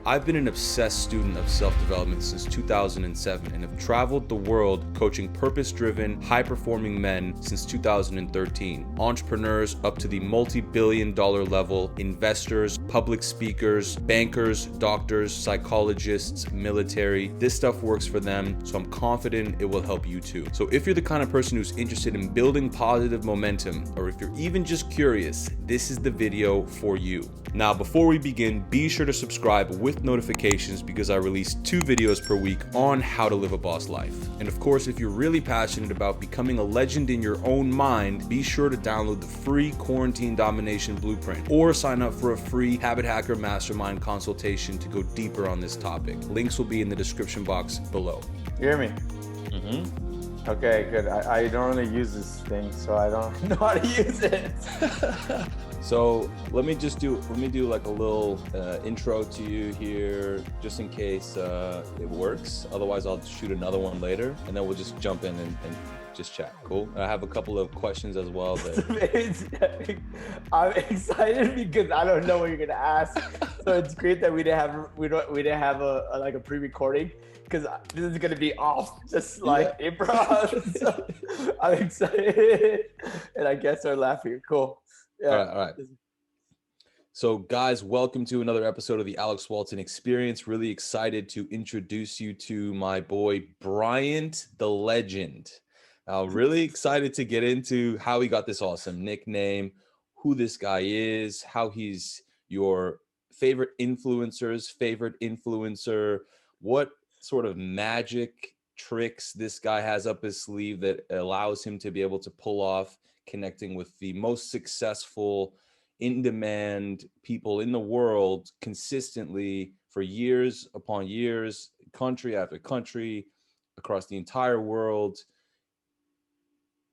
I've been an obsessed student of self-development since 2007 and have traveled the world coaching purpose-driven, high-performing men since 2013. Entrepreneurs up to the multi-billion-dollar level, investors, public speakers, bankers, doctors, psychologists, military. This stuff works for them, so I'm confident it will help you too. So if you're the kind of person who's interested in building positive momentum, or if you're even just curious, this is the video for you. Now, before we begin, be sure to subscribe with notifications because I release 2 videos per week on how to live a boss life. And of course, if you're really passionate about becoming a legend in your own mind, be sure to download the free Quarantine Domination Blueprint or sign up for a free Habit Hacker Mastermind consultation to go deeper on this topic. Links will be in the description box below. You hear me? Mm-hmm. Okay, good. I don't really use this thing, so I don't know how to use it. So let me do like a little intro to you here, just in case it works. Otherwise, I'll shoot another one later, and then we'll just jump in and just chat. Cool. I have a couple of questions as well. I'm excited because I don't know what you're gonna ask. So it's great that we didn't have a pre-recording, because this is gonna be off just like improv. So I'm excited, and I guess they're laughing. Cool. Yeah. All right. So guys, welcome to another episode of the Alex Walton Experience. Really excited to introduce you to my boy, Bryant the Legend. Really excited to get into how he got this awesome nickname, who this guy is, how he's your favorite influencer's favorite influencer, what sort of magic tricks this guy has up his sleeve that allows him to be able to pull off connecting with the most successful, in-demand people in the world consistently for years upon years, country after country, across the entire world.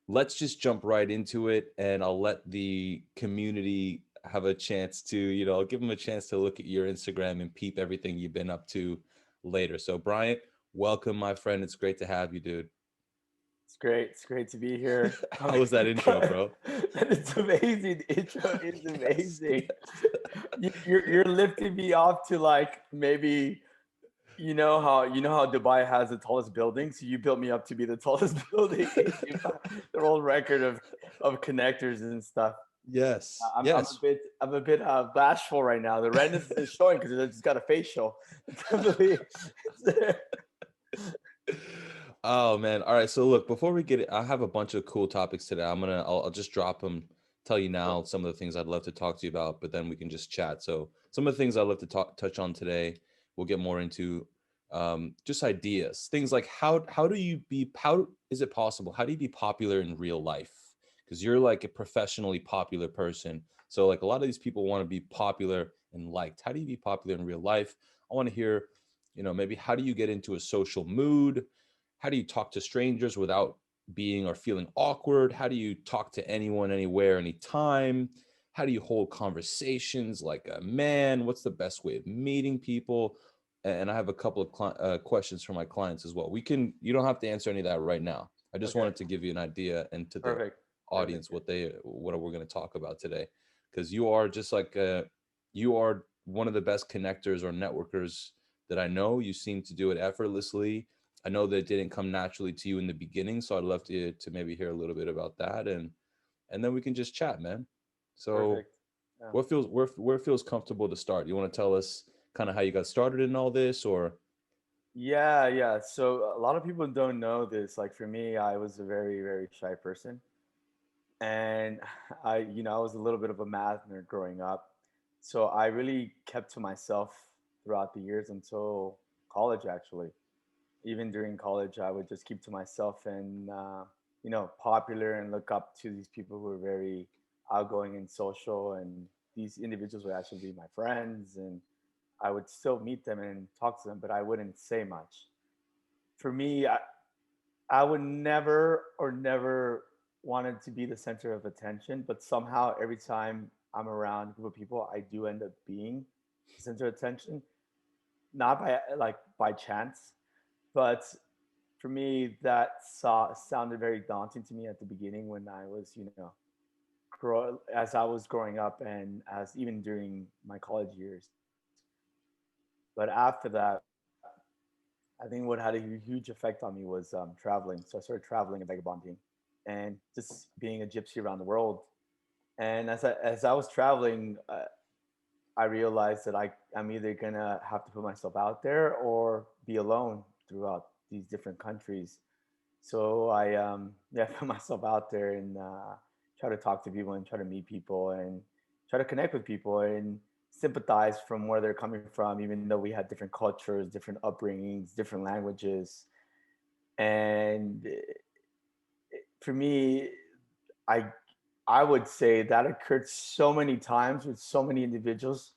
Let's just jump right into it, and I'll let the community have a chance to, I'll give them a chance to look at your Instagram and peep everything you've been up to later. So Bryant, welcome, my friend. It's great to have you, dude. It's great. It's great to be here. How was that intro, bro? It's amazing. The intro is amazing. You're lifting me off to like maybe you know how Dubai has the tallest building, so you built me up to be the tallest building. The world record of connectors and stuff. Yes. I'm yes. I'm a bit bashful right now. The redness is showing because I just got a facial. It's there. Oh man. All right. So look, before we get it, I have a bunch of cool topics today. I'll just drop them, tell you now some of the things I'd love to talk to you about, but then we can just chat. So some of the things I'd love to touch on today, we'll get more into just ideas, things like how is it possible? How do you be popular in real life? Because you're like a professionally popular person. So like a lot of these people want to be popular and liked. How do you be popular in real life? I want to hear, maybe how do you get into a social mood? How do you talk to strangers without being or feeling awkward? How do you talk to anyone, anywhere, anytime? How do you hold conversations like a man? What's the best way of meeting people? And I have a couple of questions for my clients as well. You don't have to answer any of that right now. I just wanted to give you an idea and to the Perfect. audience what we're going to talk about today, because you are just like you are one of the best connectors or networkers that I know. You seem to do it effortlessly. I know that it didn't come naturally to you in the beginning, so I'd love to maybe hear a little bit about that, and then we can just chat, man. So Perfect. Yeah. where feels comfortable to start? You want to tell us kind of how you got started in all this, or? Yeah. So a lot of people don't know this. Like for me, I was a very, very shy person. And I was a little bit of a math nerd growing up. So I really kept to myself throughout the years until college, actually. Even during college, I would just keep to myself and, popular and look up to these people who were very outgoing and social. And these individuals would actually be my friends. And I would still meet them and talk to them, but I wouldn't say much. For me, I would never wanted to be the center of attention, but somehow every time I'm around a group of people, I do end up being the center of attention, not by chance, but for me that sounded very daunting to me at the beginning when I was, as I was growing up and as even during my college years. But after that, I think what had a huge effect on me was traveling. So I started traveling and vagabonding and just being a gypsy around the world. And as I was traveling, I realized that I'm either gonna have to put myself out there or be alone throughout these different countries. So I yeah put myself out there and try to talk to people and try to meet people and try to connect with people and sympathize from where they're coming from, even though we had different cultures, different upbringings, different languages. And for me, I I would say that occurred so many times with so many individuals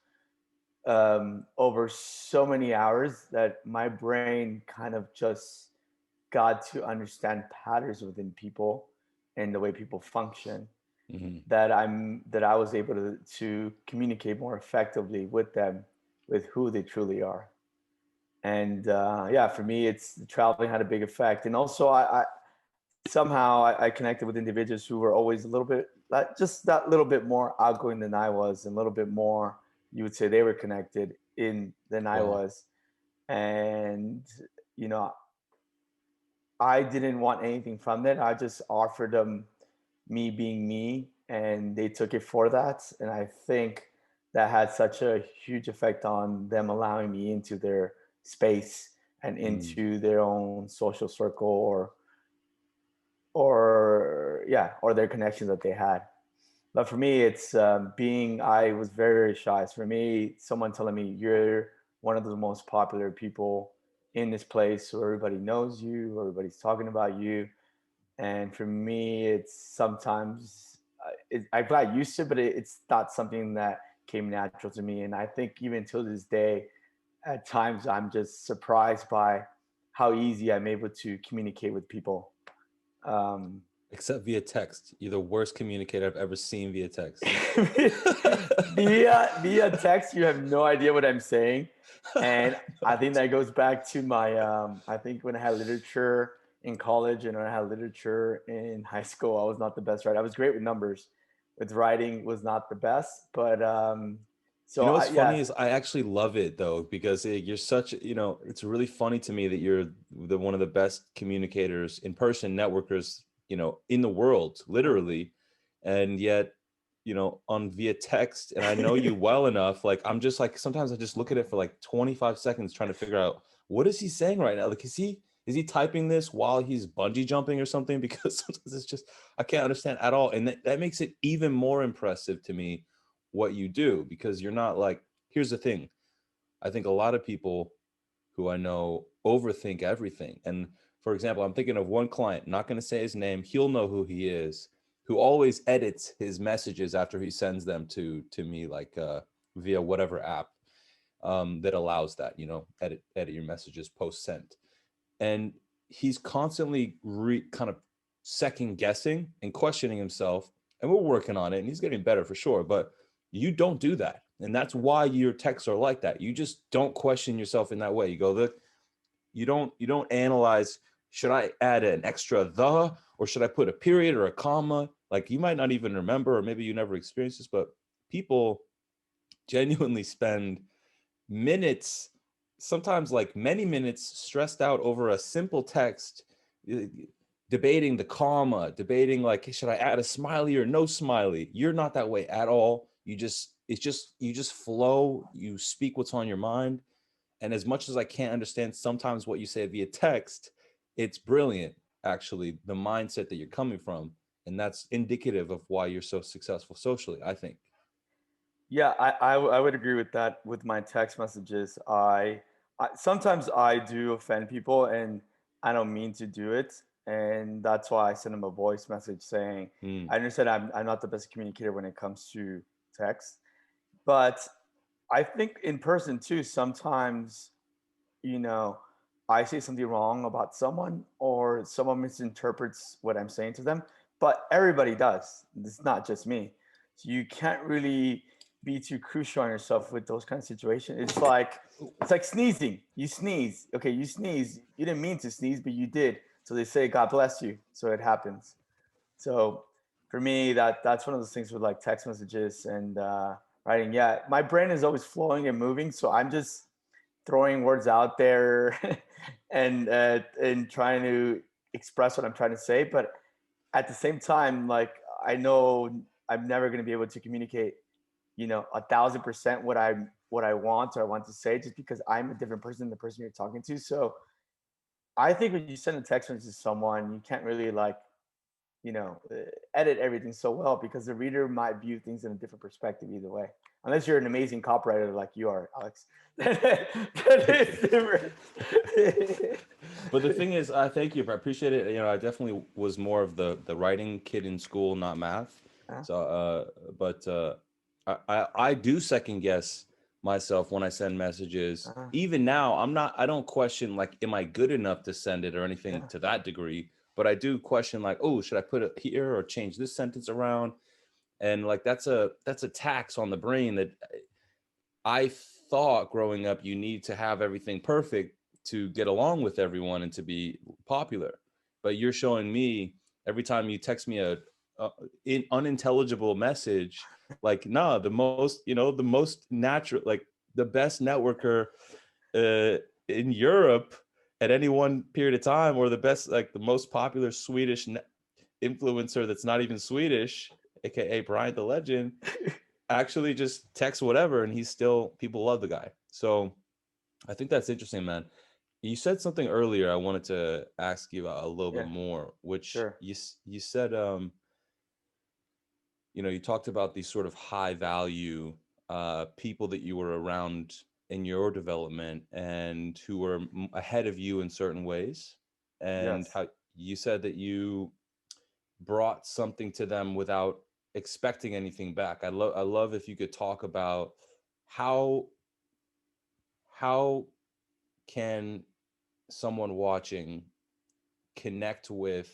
over so many hours that my brain kind of just got to understand patterns within people and the way people function, Hmm. that I was able to communicate more effectively with them, with who they truly are. And yeah, for me, it's traveling had a big effect. And also, I somehow I connected with individuals who were always a little bit like just that little bit more outgoing than I was, and a little bit more, you would say, they were connected in than I Wow. was. And you know, I didn't want anything from it. I just offered them me being me, and they took it for that. And I think that had such a huge effect on them allowing me into their space and Mm. into their own social circle, or yeah, or their connections that they had. But for me, it's being, I was very, very shy. So for me, someone telling me you're one of the most popular people in this place, so everybody knows you, everybody's talking about you. And for me, it's sometimes, I got used to it, but it's not something that came natural to me. And I think even till this day, at times I'm just surprised by how easy I'm able to communicate with people. Um, Except via text. You're the worst communicator I've ever seen via text. via text, you have no idea what I'm saying. And I think that goes back to my I think when I had literature in college and when I had literature in high school, I was not the best writer. I was great with numbers. With writing was not the best, but You so know I what's funny yeah. is I actually love it though because you're such, it's really funny to me that you're the one of the best communicators in person, networkers, in the world, literally, and yet, on via text, and I know you well enough. Like I'm just like sometimes I just look at it for like 25 seconds trying to figure out what is he saying right now. Like is he typing this while he's bungee jumping or something? Because sometimes it's just I can't understand at all, and that makes it even more impressive to me what you do because you're not like here's the thing. I think a lot of people who I know overthink everything. And for example, I'm thinking of one client, not going to say his name, he'll know who he is, who always edits his messages after he sends them to me, like via whatever app that allows that, edit your messages post sent. And he's constantly kind of second guessing and questioning himself, and we're working on it and he's getting better for sure, but you don't do that, and that's why your texts are like that. You just don't question yourself in that way. You go, look, you don't analyze, should I add an extra the, or should I put a period or a comma? Like you might not even remember, or maybe you never experienced this, but people genuinely spend minutes, sometimes like many minutes, stressed out over a simple text, uh, debating the comma, debating like, hey, should I add a smiley or no smiley? You're not that way at all. You just flow, you speak what's on your mind. And as much as I can't understand sometimes what you say via text, it's brilliant, actually, the mindset that you're coming from. And that's indicative of why you're so successful socially, I think. Yeah, I would agree with that. With my text messages, I sometimes I do offend people, and I don't mean to do it, and that's why I send them a voice message saying, Mm, "I understand I'm not the best communicator when it comes to text, but I think in person too. Sometimes, you know, I say something wrong about someone, or someone misinterprets what I'm saying to them, but everybody does. It's not just me. So you can't really be too crucial on yourself with those kind of situations. It's like sneezing. You sneeze. Okay, you sneeze. You didn't mean to sneeze, but you did. So they say, God bless you. So it happens. So for me, that's one of those things with like text messages and writing. Yeah, my brain is always flowing and moving. So I'm just throwing words out there and trying to express what I'm trying to say. But at the same time, like I know I'm never going to be able to communicate, 1,000% what I want or I want to say, just because I'm a different person than the person you're talking to. So I think when you send a text message to someone, you can't really like edit everything so well because the reader might view things in a different perspective either way. Unless you're an amazing copywriter like you are, Alex. That is different. But the thing is, I thank you. I appreciate it. I definitely was more of the writing kid in school, not math. Uh, So, but I do second guess myself when I send messages. uh, Even now, I'm not. I don't question like, am I good enough to send it or anything yeah, to that degree. But I do question like, oh, should I put it here or change this sentence around? And like that's a tax on the brain that I thought growing up you need to have everything perfect to get along with everyone and to be popular. But you're showing me every time you text me a unintelligible message, like, nah, the most natural, like the best networker in Europe at any one period of time, or the best, like the most popular Swedish influencer that's not even Swedish, aka Bryant the Legend, actually just text whatever and he's still, people love the guy. So I think that's interesting, man. You said something earlier I wanted to ask you about a little bit yeah, more, which sure. you said, you talked about these sort of high value people that you were around in your development and who were ahead of you in certain ways, and Yes. how you said that you brought something to them without expecting anything back. I love if you could talk about how how can someone watching connect with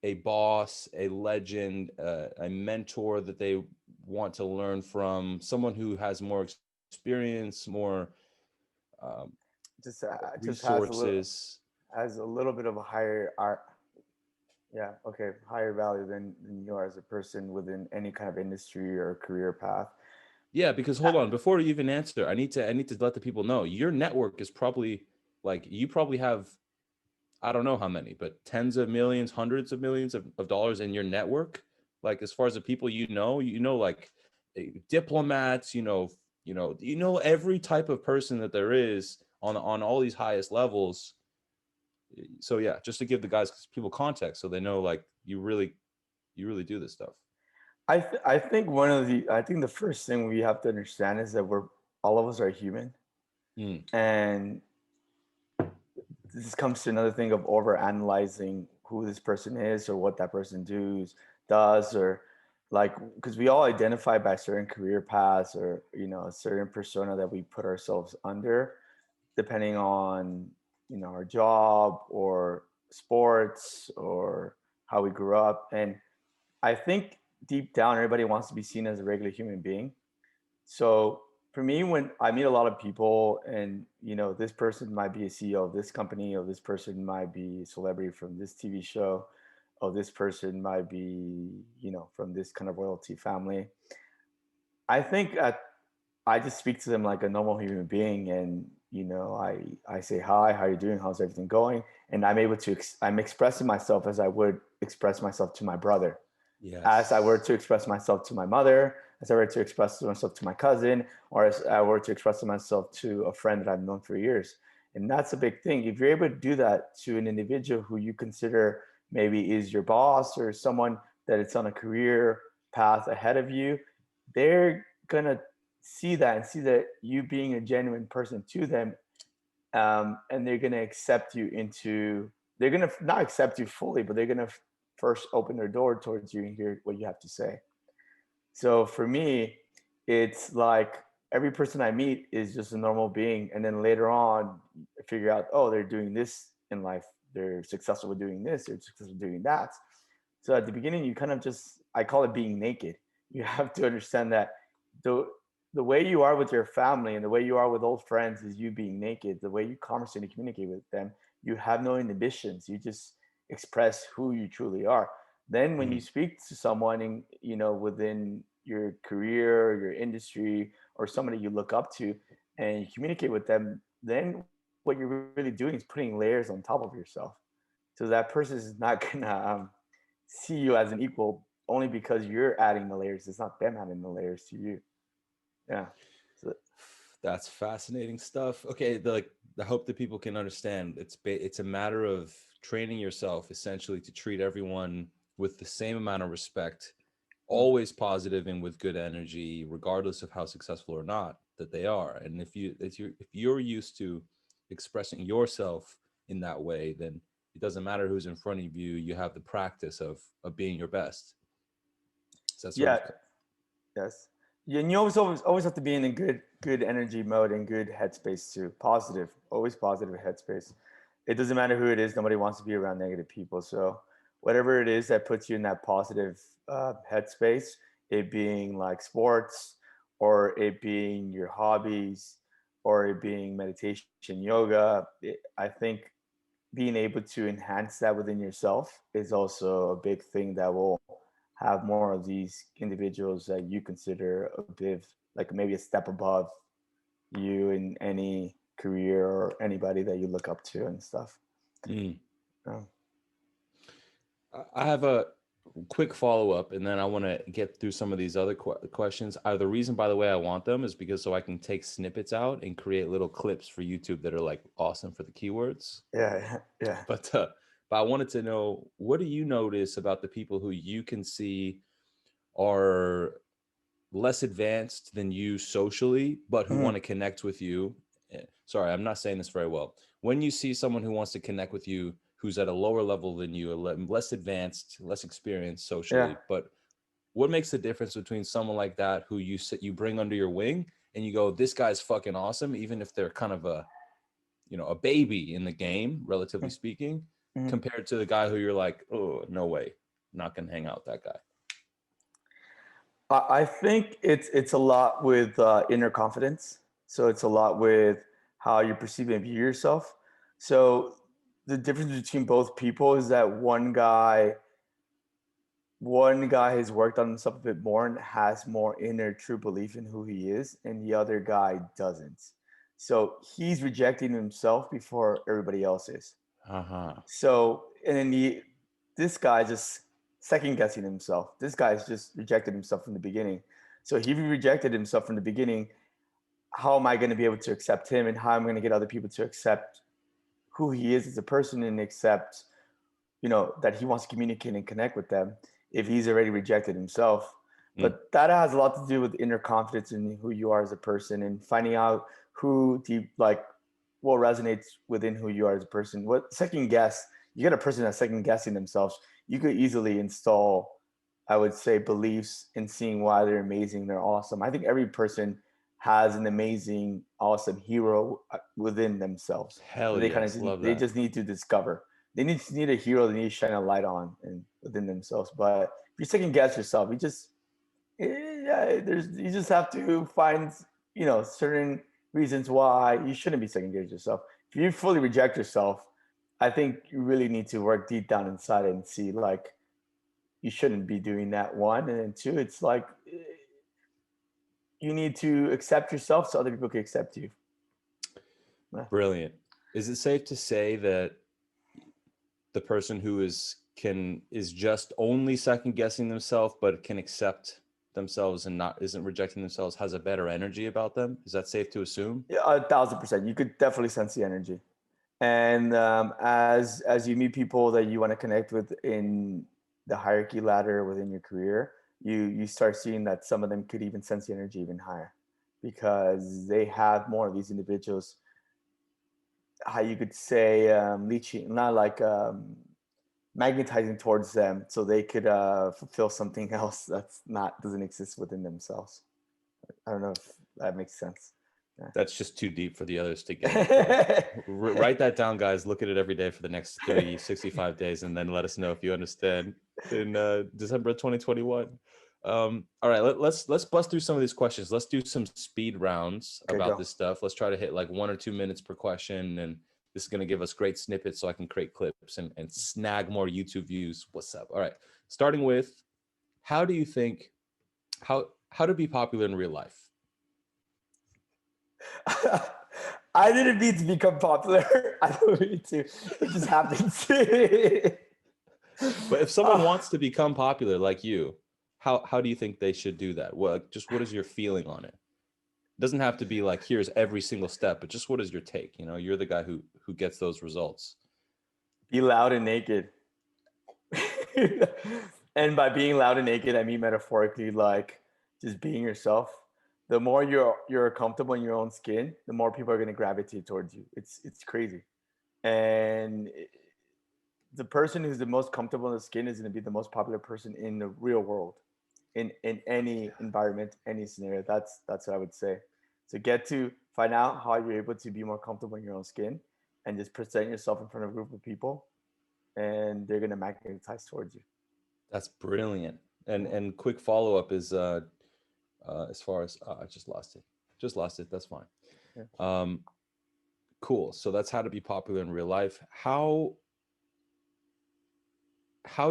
a boss, a legend, a mentor that they want to learn from, someone who has more experience, more um, Just resources. has a little bit of a higher art. Yeah, okay, higher value than you are as a person within any kind of industry or career path. Yeah, because hold on, before you even answer, I need to let the people know your network is probably, like, you probably have, I don't know how many, but tens of millions, hundreds of millions of dollars in your network. Like, as far as the people like diplomats, every type of person that there is on all these highest levels. So yeah, just to give the guys, people context, so they know like you really do this stuff. I think I think the first thing we have to understand is that we're all of us are human, Mm, and this comes to another thing of over analyzing who this person is or what that person does, or like, because we all identify by certain career paths or a certain persona that we put ourselves under, depending on our job or sports or how we grew up. And I think deep down everybody wants to be seen as a regular human being. So for me, when I meet a lot of people and this person might be a CEO of this company, or this person might be a celebrity from this TV show, or this person might be, from this kind of royalty family, I think I just speak to them like a normal human being, and I say hi, how are you doing, how's everything going, and I'm able to I'm expressing myself as I would express myself to my brother, as I were yes. to express myself to my mother, as I were to express myself to my cousin, or as I were to express myself to a friend that I've known for years. And that's a big thing. If you're able to do that to an individual who you consider maybe is your boss or someone that it's on a career path ahead of you, they're gonna see that and see that you being a genuine person to them, and they're gonna accept you into. They're gonna not accept you fully, but they're gonna first open their door towards you and hear what you have to say. So for me, it's like every person I meet is just a normal being, and then later on, I figure out, oh, they're doing this in life. They're successful with doing this. They're successful with doing that. So at the beginning, you kind of just, I call it being naked. You have to understand that the the way you are with your family and the way you are with old friends is you being naked. The way you conversate and communicate with them, you have no inhibitions. You just express who you truly are. Then when you Mm, speak to someone in, within your career, your industry, or somebody you look up to, and you communicate with them, then what you're really doing is putting layers on top of yourself. So that person is not gonna see you as an equal only because you're adding the layers. It's not them adding the layers to you. Yeah. So, That's fascinating stuff. Okay, like I hope that people can understand. It's a matter of training yourself essentially to treat everyone with the same amount of respect, mm, always positive and with good energy, regardless of how successful or not that they are. And if you're used to expressing yourself in that way, then it doesn't matter who's in front of you. You have the practice of being your best. So that's sort yeah. of Yes. Yeah, and you always have to be in a good energy mode and good headspace too. Positive, always positive headspace. It doesn't matter who it is. Nobody wants to be around negative people. So whatever it is that puts you in that positive headspace, it being like sports, or it being your hobbies, or it being meditation, yoga. I think being able to enhance that within yourself is also a big thing that will have more of these individuals that you consider a bit like maybe a step above you in any career, or anybody that you look up to and stuff. mm. Yeah. I have a quick follow up, and then I want to get through some of these other questions. The reason, by the way, I want them is because so I can take snippets out and create little clips for YouTube that are like awesome for the keywords. Yeah. Yeah. But but I wanted to know, what do you notice about the people who you can see are less advanced than you socially, but who want Mhm. to connect with you? Sorry, I'm not saying this very well. When you see someone who wants to connect with you, who's at a lower level than you, less advanced, less experienced Yeah. socially, but what makes the difference between someone like that who you bring under your wing and you go, this guy's fucking awesome, even if they're kind of a baby in the game, relatively speaking, Mhm. compared to the guy who you're like, oh, no way, not gonna hang out with that guy. I think it's a lot with inner confidence. So it's a lot with how you perceive and view yourself. So the difference between both people is that one guy has worked on himself a bit more and has more inner true belief in who he is, and the other guy doesn't. So he's rejecting himself before everybody else is. Uh-huh. So, and then this guy just second guessing himself. This guy's just rejected himself from the beginning. So he rejected himself from the beginning. How am I going to be able to accept him, and how am I going to get other people to accept who he is as a person, and accept, that he wants to communicate and connect with them if he's already rejected himself? Mm. But that has a lot to do with inner confidence in who you are as a person, and finding out who deep like what resonates within who you are as a person. What second guess, you get a person that's second guessing themselves, you could easily install, I would say, beliefs in seeing why they're amazing, they're awesome. I think every person has an amazing, awesome hero within themselves that Hell they kind yes, of love they that. just need to discover. They need a hero. They need to shine a light on and within themselves. But if you second guess yourself, yeah, you just have to find certain reasons why you shouldn't be second guessing yourself. If you fully reject yourself, I think you really need to work deep down inside and see like you shouldn't be doing that. One, and then two, it's like you need to accept yourself so other people can accept you. Yeah. Brilliant. Is it safe to say that the person who is just only second guessing themselves but can accept themselves and not isn't rejecting themselves has a better energy about them? Is that safe to assume? Yeah, 1,000%. You could definitely sense the energy, and as you meet people that you want to connect with in the hierarchy ladder within your career, you start seeing that some of them could even sense the energy even higher, because they have more of these individuals, how you could say, leeching, not like magnetizing towards them, so they could fulfill something else that's not doesn't exist within themselves. I don't know if that makes sense. That's just too deep for the others to get. But Yeah. write that down, guys. Look at it every day for the next 365 days, and then let us know if you understand in December 2021. All right, let's bust through some of these questions. Let's do some speed rounds Okay, about go. this stuff. Let's try to hit like 1 or 2 minutes per question, and this is going to give us great snippets so I can create clips and snag more YouTube views. What's up? All right, starting with, how do you think how to be popular in real life? I didn't mean to become popular. I don't mean to. It just happens. But if someone uh, wants to become popular like you, how do you think they should do that? What is your feeling on it? It doesn't have to be like here's every single step, but just what is your take? You're the guy who gets those results. be loud and naked. And by being loud and naked, I mean metaphorically, like just being yourself. The more you're comfortable in your own skin, the more people are going to gravitate towards you. It's crazy. And the person who's the most comfortable in the skin is going to be the most popular person in the real world, in any environment, any scenario. That's what I would say. So get to find out how you're able to be more comfortable in your own skin, and just present yourself in front of a group of people, and they're going to magnetize towards you. That's brilliant. And Yeah. and quick follow up is as far as I just lost it. Just lost it. That's fine. Yeah. Um, cool. So that's how to be popular in real life. How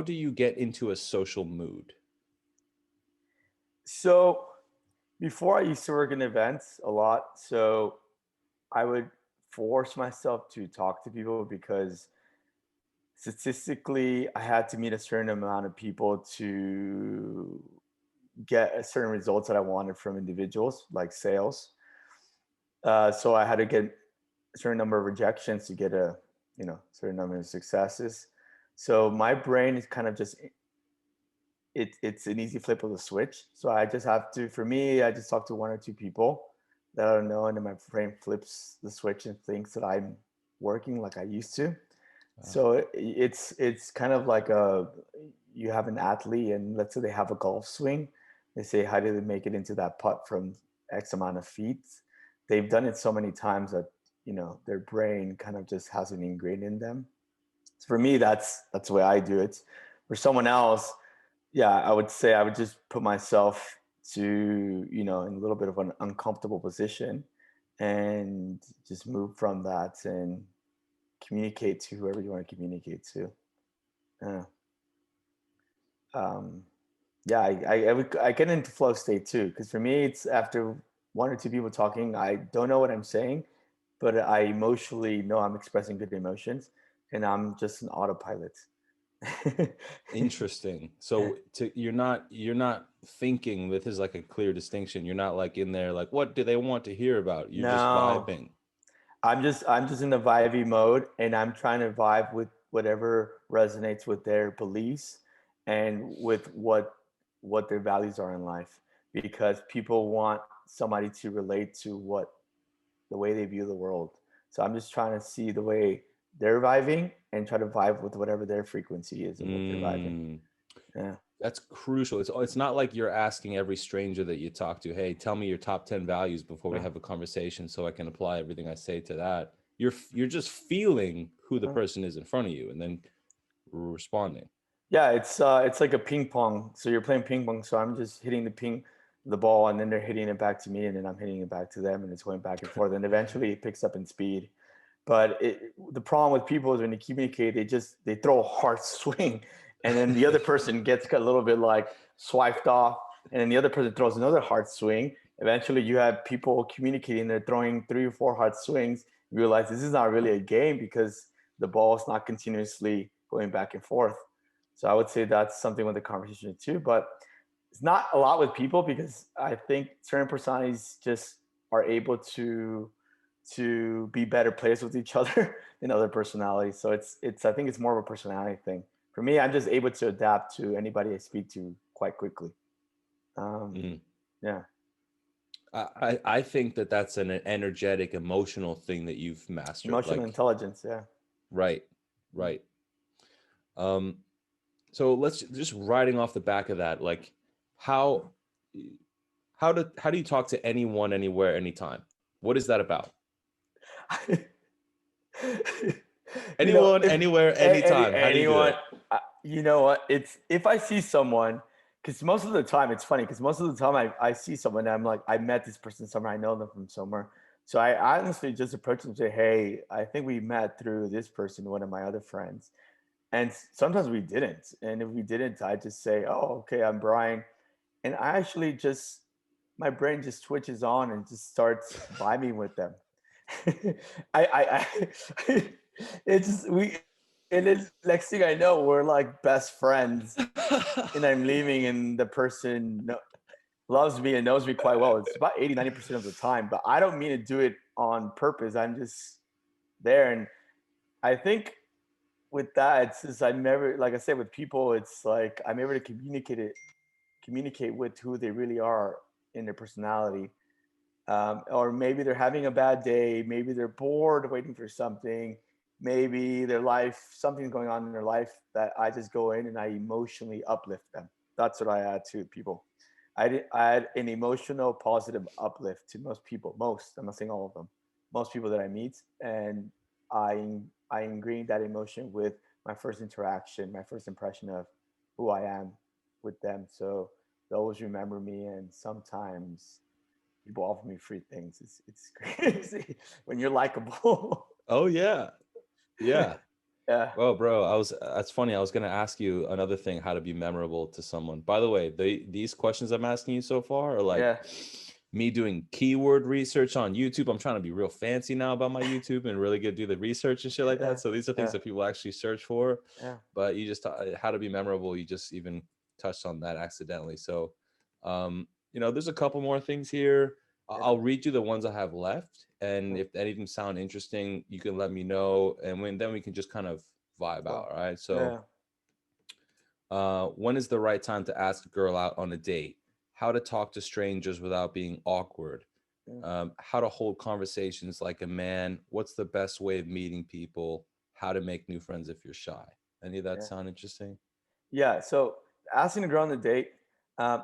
do you get into a social mood? So before I used to work in events a lot, so I would force myself to talk to people because statistically I had to meet a certain amount of people to get a certain results that I wanted from individuals, like sales. So I had to get a certain number of rejections to get a certain number of successes. So my brain is kind of just it's an easy flip of the switch. So I just have to, for me, I just talk to one or two people that I don't know, and then my brain flips the switch and thinks that I'm working like I used to. Uh, So it's kind of like a you have an athlete, and let's say they have a golf swing. They say, how do they make it into that putt from X amount of feet? They've done it so many times that their brain kind of just has it ingrained in them. So for me, that's the way I do it. For someone else, yeah, I would say I would just put myself to in a little bit of an uncomfortable position, and just move from that and communicate to whoever you want to communicate to. Yeah. Um, yeah, I get into flow state too, because for me, it's after one or two people talking, I don't know what I'm saying, but I emotionally know I'm expressing good emotions, and I'm just an autopilot. Interesting. So you're not thinking. This is like a clear distinction. You're not like in there like what do they want to hear about? You're just No, vibing. I'm just in the vibey mode, and I'm trying to vibe with whatever resonates with their beliefs and with what their values are in life, because people want somebody to relate to what the way they view the world. So I'm just trying to see the way they're vibing and try to vibe with whatever their frequency is of what they're vibing. Mm. Yeah. That's crucial. It's not like you're asking every stranger that you talk to, "Hey, tell me your top 10 values before we Uh, have a conversation so I can apply everything I say to that." You're just feeling who the uh. person is in front of you and then responding. Yeah, it's like a ping pong. So you're playing ping pong. So I'm just hitting the ball, and then they're hitting it back to me, and then I'm hitting it back to them, and it's going back and forth. And eventually it picks up in speed. But the problem with people is when you communicate, they throw a hard swing, and then the other person gets a little bit like swiped off, and then the other person throws another hard swing. Eventually, you have people communicating. They're throwing 3 or 4 hard swings. You realize this is not really a game because the ball is not continuously going back and forth. So I would say that's something with the conversation too. But it's not a lot with people, because I think certain personalities just are able to be better players with each other than other personalities. So it's I think it's more of a personality thing. For me, I'm just able to adapt to anybody I speak to quite quickly. Um, Mm. yeah, I think that that's an energetic, emotional thing that you've mastered. emotional Like, intelligence. Yeah. right, right. Um, so let's just riding off the back of that, like how how do you talk to anyone, anywhere, anytime? What is that about? Anyone, If anywhere, anytime. How do you do anyone, it? you know what? It's if I see someone, because most of the time it's funny, because most of the time I see someone and I'm like, I met this person somewhere, I know them from somewhere. So I honestly just approach them and say, hey, I think we met through this person, one of my other friends. And sometimes we didn't. And if we didn't, I just say, oh, okay, I'm Brian. And I actually just my brain just switches on and just starts vibing with them. I it's just, we and then next thing I know, we're like best friends, and I'm leaving, and the person loves me and knows me quite well. It's about 80-90% of the time, but I don't mean to do it on purpose. I'm just there. And I think with that, it's just I'm never, like I said, with people, it's like I'm able to communicate with who they really are in their personality. Or maybe they're having a bad day, maybe they're bored waiting for something, maybe their life, something's going on in their life that I just go in and I emotionally uplift them. That's what I add to people. I add an emotional positive uplift to most people. Most, I'm not saying all of them, most people that I meet, and I ingrain that emotion with my first interaction, my first impression of who I am with them. So they always remember me, and sometimes people offer me free things. It's crazy when you're likable. Oh yeah. Yeah. Yeah, Well, bro, that's funny. I was gonna ask you another thing, how to be memorable to someone. By the way, these questions I'm asking you so far are like yeah, me doing keyword research on YouTube. I'm trying to be real fancy now about my YouTube and really do the research and shit like yeah, that. So these are things yeah, that people actually search for. yeah. But you just how to be memorable. You just even touched on that accidentally. So, there's a couple more things here. Yeah. I'll read you the ones I have left, and if any of them sound interesting, you can let me know, and then we can just kind of vibe Well, out. All right. So, yeah, when is the right time to ask a girl out on a date? How to talk to strangers without being awkward? yeah, How to hold conversations like a man? What's the best way of meeting people? How to make new friends if you're shy? Any of that yeah. sound interesting? Yeah. So asking a girl on a date,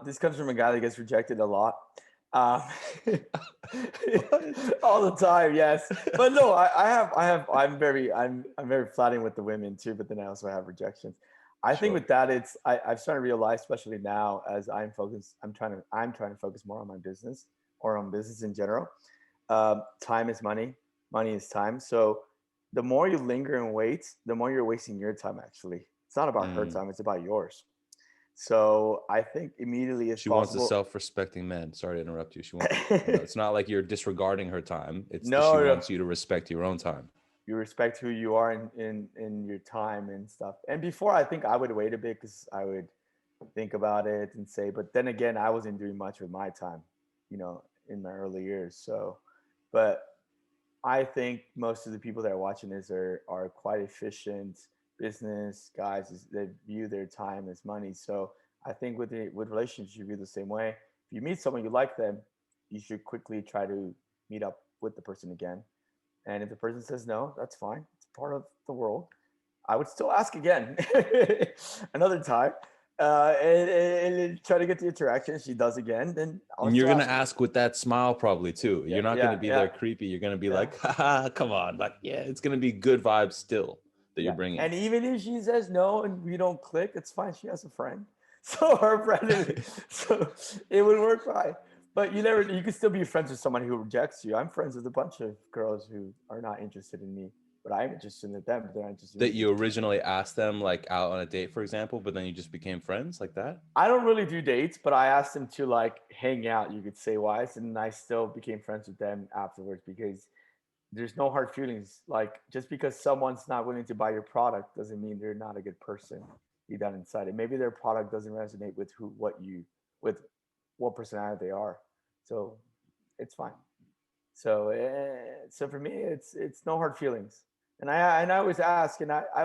this comes from a guy that gets rejected a lot. Um, What? all the time, yes. But no, I'm very flattering with the women too, but then I also have rejections. I think Sure. with that, I've started to realize, especially now as I'm trying to focus more on my business or on business in general. Time is money, money is time. So the more you linger and wait, the more you're wasting your time. Actually, it's not about her Mm. time; it's about yours. So I think immediately, if She wants a possible. self-respecting man. Sorry to interrupt you. She wants, it's not like you're disregarding her time. It's that she No, no, wants you to respect your own time. you respect who you are in your time and stuff. And before, I think I would wait a bit because I would think about it and say, but then again, I wasn't doing much with my time, in my early years. So, but I think most of the people that are watching this are quite efficient business guys. They view their time as money. So I think with relationships, you view the same way. If you meet someone you like them, you should quickly try to meet up with the person again. And if the person says no, that's fine. It's part of the world. I would still ask again another time, and try to get the interaction. If she does again, then I would And you're still gonna ask. ask with that smile probably too. Yeah, You're not gonna yeah, be yeah, there creepy. You're gonna be yeah. like, haha, come on. Like, yeah, it's gonna be good vibes still that you're Yeah. bringing. And even if she says no and we don't click, it's fine. She has a friend. So her friend, so it would work fine. But you can still be friends with someone who rejects you. I'm friends with a bunch of girls who are not interested in me, but I'm interested in them, but they're not interested in That me. you originally asked them like out on a date, for example, but then you just became friends like that? I don't really do dates, but I asked them to like hang out, you could say wise, and I still became friends with them afterwards because there's no hard feelings. Like just because someone's not willing to buy your product doesn't mean they're not a good person deep down inside. And maybe their product doesn't resonate with with what personality they are. So it's fine. So for me, it's no hard feelings. And I always ask, and I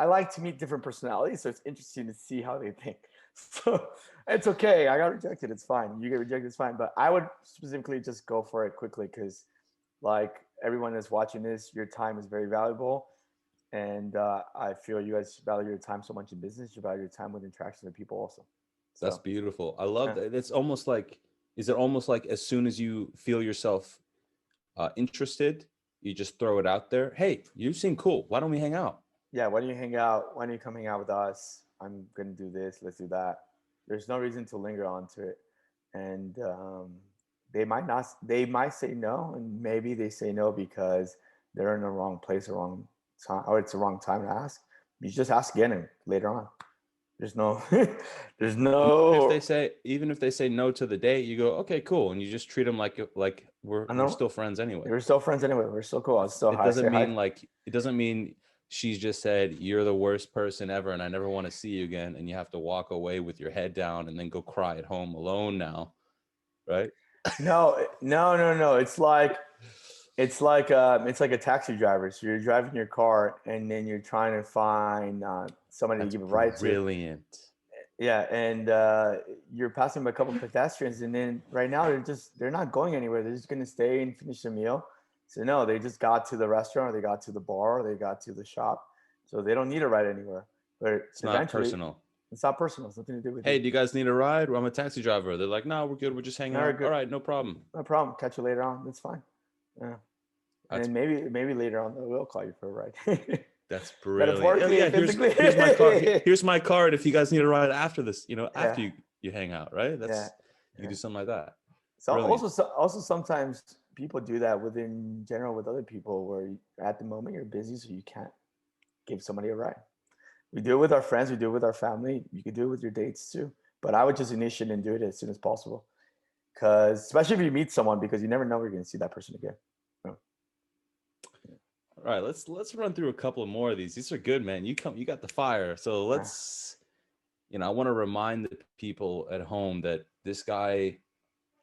like to meet different personalities, so it's interesting to see how they think. So it's okay. I got rejected. It's fine. You get rejected. It's fine. But I would specifically just go for it quickly because like everyone that's watching this, your time is very valuable. And I feel you guys value your time so much in business. You value your time with interaction with people also. That's So, beautiful. I love yeah. that. It's almost like, is it almost like as soon as you feel yourself interested, you just throw it out there. Hey, you seem cool. Why don't we hang out? Yeah. Why don't you hang out? Why don't you come hang out with us? I'm going to do this. Let's do that. There's no reason to linger on to it. And they might not, they might say no. And maybe they say no because they're in the wrong place or wrong time, or it's the wrong time to ask. You just ask again and later on. There's no, there's Even if they no. say no to the date, you go, okay, cool, and you just treat them like I we're know still friends anyway. we're still friends anyway. We're still cool. I still It hi, doesn't say hi. mean like it doesn't mean she's just said you're the worst person ever and I never want to see you again, and you have to walk away with your head down and then go cry at home alone now, right? No, no, no, no. It's like a taxi driver. So you're driving your car, and then you're trying to find somebody to That's give a ride to. brilliant. Yeah, and you're passing by a couple of pedestrians, and then right now they're not going anywhere. They're just gonna stay and finish their meal. So no, they just got to the restaurant, or they got to the bar, or they got to the shop. So they don't need a ride anywhere. But It's not eventually, personal. it's not personal. It's nothing to do with Hey, you. do you guys need a ride? Well, I'm a taxi driver. They're like, no, we're good. We're just hanging No, we're out. All good. right, no problem. No problem. Catch you later on. That's fine. Yeah. And That's then maybe later on they will call you for a ride. that's brilliant. Oh Metaphorically yeah, and physically. here's my card. Here's my card if you guys need a ride after this, Yeah, after you hang out, right? yeah, That's you can yeah. do something like that. So Brilliant. also sometimes people do that within general with other people where at the moment you're busy, so you can't give somebody a ride. We do it with our friends. We do it with our family. You could do it with your dates too. But I would just initiate and do it as soon as possible, because especially if you meet someone, because you never know you're going to see that person again. So, All right, let's run through a couple more of these. These are good, man. You got the fire. So yeah. I want to remind the people at home that this guy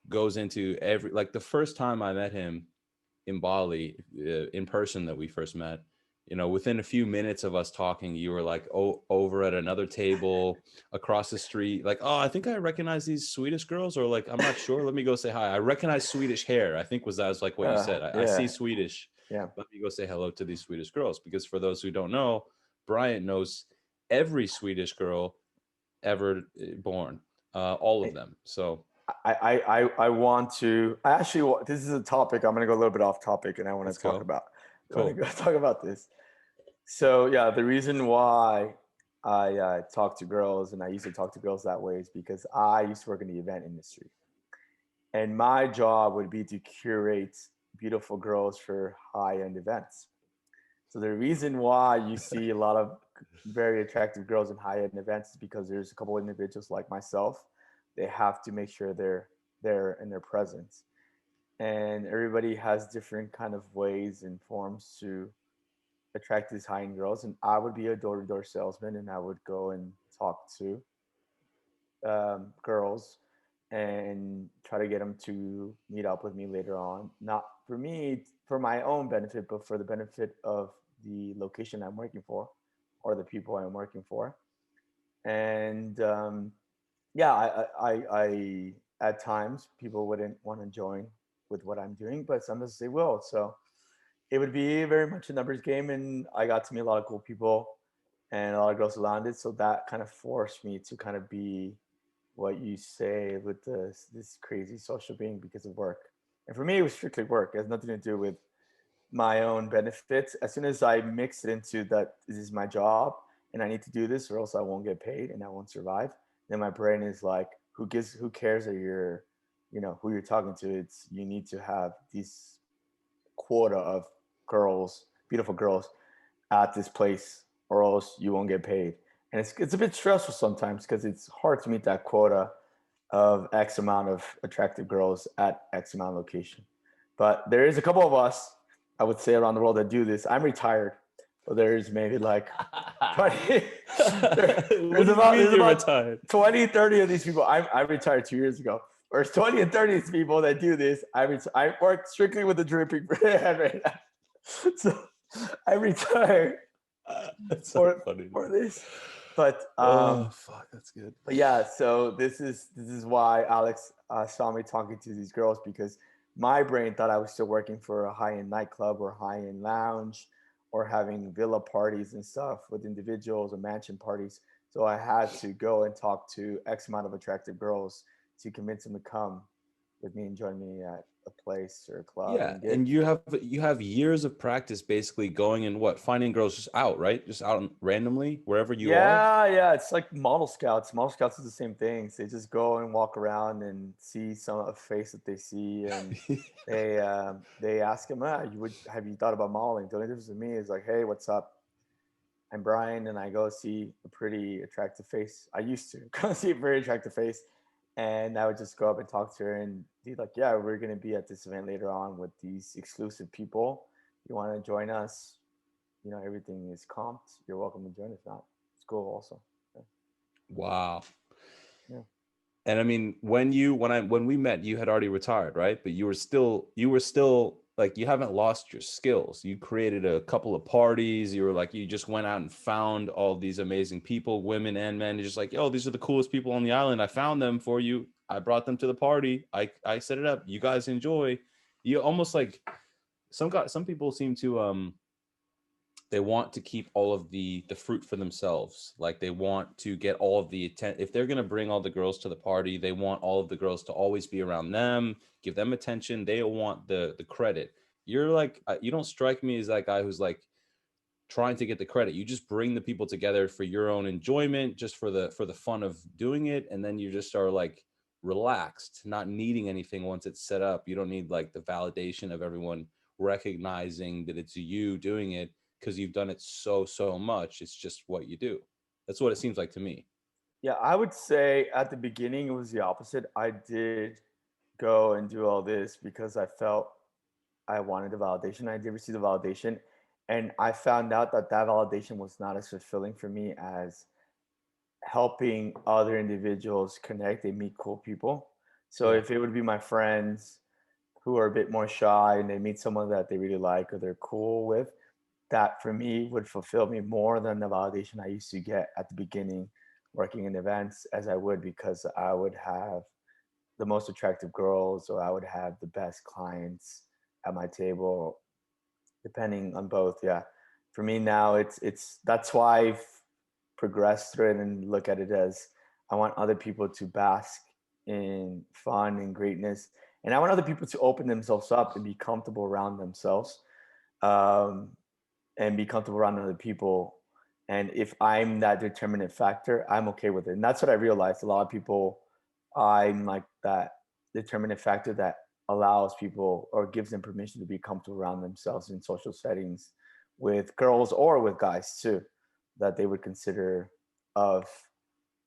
goes into every like the first time I met him in Bali in person that we first met, within a few minutes of us talking, you were like, oh, over at another table across the street, like, oh, I think I recognize these Swedish girls, or like, I'm not sure. Let me go say hi. I recognize Swedish hair. I think that was like what you said. I see Yeah, Swedish. yeah. Let me go say hello to these Swedish girls. Because for those who don't know, Bryant knows every Swedish girl ever born, all of them. So I want to. I actually, this is a topic. I'm going to go a little bit off topic, and I want let's to talk go. about. I want to Cool. go talk about this. So yeah, the reason why I talk to girls, and I used to talk to girls that way, is because I used to work in the event industry, and my job would be to curate beautiful girls for high end events. So the reason why you see a lot of very attractive girls in high end events is because there's a couple of individuals like myself. They have to make sure they're there in their presence, and everybody has different kind of ways and forms to attract these high end girls. And I would be a door to door salesman, and I would go and talk to girls and try to get them to meet up with me later on. Not for me, for my own benefit, but for the benefit of the location I'm working for or the people I'm working for. And yeah, I at times people wouldn't want to join with what I'm doing, but sometimes they will. So it would be very much a numbers game, and I got to meet a lot of cool people and a lot of girls around it. So that kind of forced me to kind of be what you say with this crazy social being because of work. And for me, it was strictly work. It has nothing to do with my own benefits. As soon as I mix it into that this is my job and I need to do this or else I won't get paid and I won't survive, then my brain is like, who cares that you're, who you're talking to? It's you need to have these quota of girls, beautiful girls at this place or else you won't get paid. And it's a bit stressful sometimes because it's hard to meet that quota of X amount of attractive girls at X amount of location. But there is a couple of us, I would say, around the world that do this. I'm retired, but there's maybe like 20. What do you mean There's you're about retired? 20, 30 of these people. I retired 2 years ago. There's 20 and 30 of these people that do this. I work strictly with the dripping brand right now. So I retired That's so for funny. for this. But Oh fuck, that's good. but yeah, so this is why Alex saw me talking to these girls because my brain thought I was still working for a high end nightclub or high end lounge or having villa parties and stuff with individuals or mansion parties. So I had to go and talk to X amount of attractive girls to convince them to come with me and join me at a place or a club Yeah, and and get. you have years of practice basically going and finding girls just out, right? Just out randomly wherever you are. Yeah, yeah, it's like model scouts. Model scouts is the same things. They just go and walk around and see some a face that they see, and they ask them, you would have you thought about modeling? The only difference with me is like, hey, what's up? I'm Brian, and I go see a pretty attractive face. I used to go see a very attractive face, and I would just go up and talk to her and be like, "Yeah, we're gonna be at this event later on with these exclusive people. You want to join us? You know, everything is comped. You're welcome to join. If not, it's cool also." Yeah. Wow. Yeah. And I mean, when we met, you had already retired, right? But you were still like, you haven't lost your skills. You created a couple of parties. You were like, you just went out and found all these amazing people, women and men. You're just like, yo, these are the coolest people on the island. I found them for you. I brought them to the party. I set it up. You guys enjoy. You almost like some people seem to they want to keep all of the fruit for themselves. Like they want to get all of the attention. If they're going to bring all the girls to the party, they want all of the girls to always be around them, give them attention. They want the credit. You're like, you don't strike me as that guy who's like trying to get the credit. You just bring the people together for your own enjoyment, just for the fun of doing it, and then you just are like relaxed, not needing anything once it's set up. You don't need like the validation of everyone recognizing that it's you doing it because you've done it so much. It's just what you do. That's what it seems like to me. Yeah, I would say at the beginning it was the opposite. I did go and do all this because I felt I wanted the validation. I did receive the validation, and I found out that that validation was not as fulfilling for me as helping other individuals connect and meet cool people. So Yeah. if it would be my friends who are a bit more shy and they meet someone that they really like or they're cool with, that for me would fulfill me more than the validation I used to get at the beginning working in events, as I would because I would have the most attractive girls or I would have the best clients at my table, depending on both. Yeah. For me now, it's that's why I've progressed through it and look at it as I want other people to bask in fun and greatness. And I want other people to open themselves up and be comfortable around themselves, um, and be comfortable around other people. And if I'm that determinant factor, I'm okay with it. And that's what I realized. A lot of people, I'm like that determinant factor that allows people or gives them permission to be comfortable around themselves in social settings with girls or with guys too, that they would consider of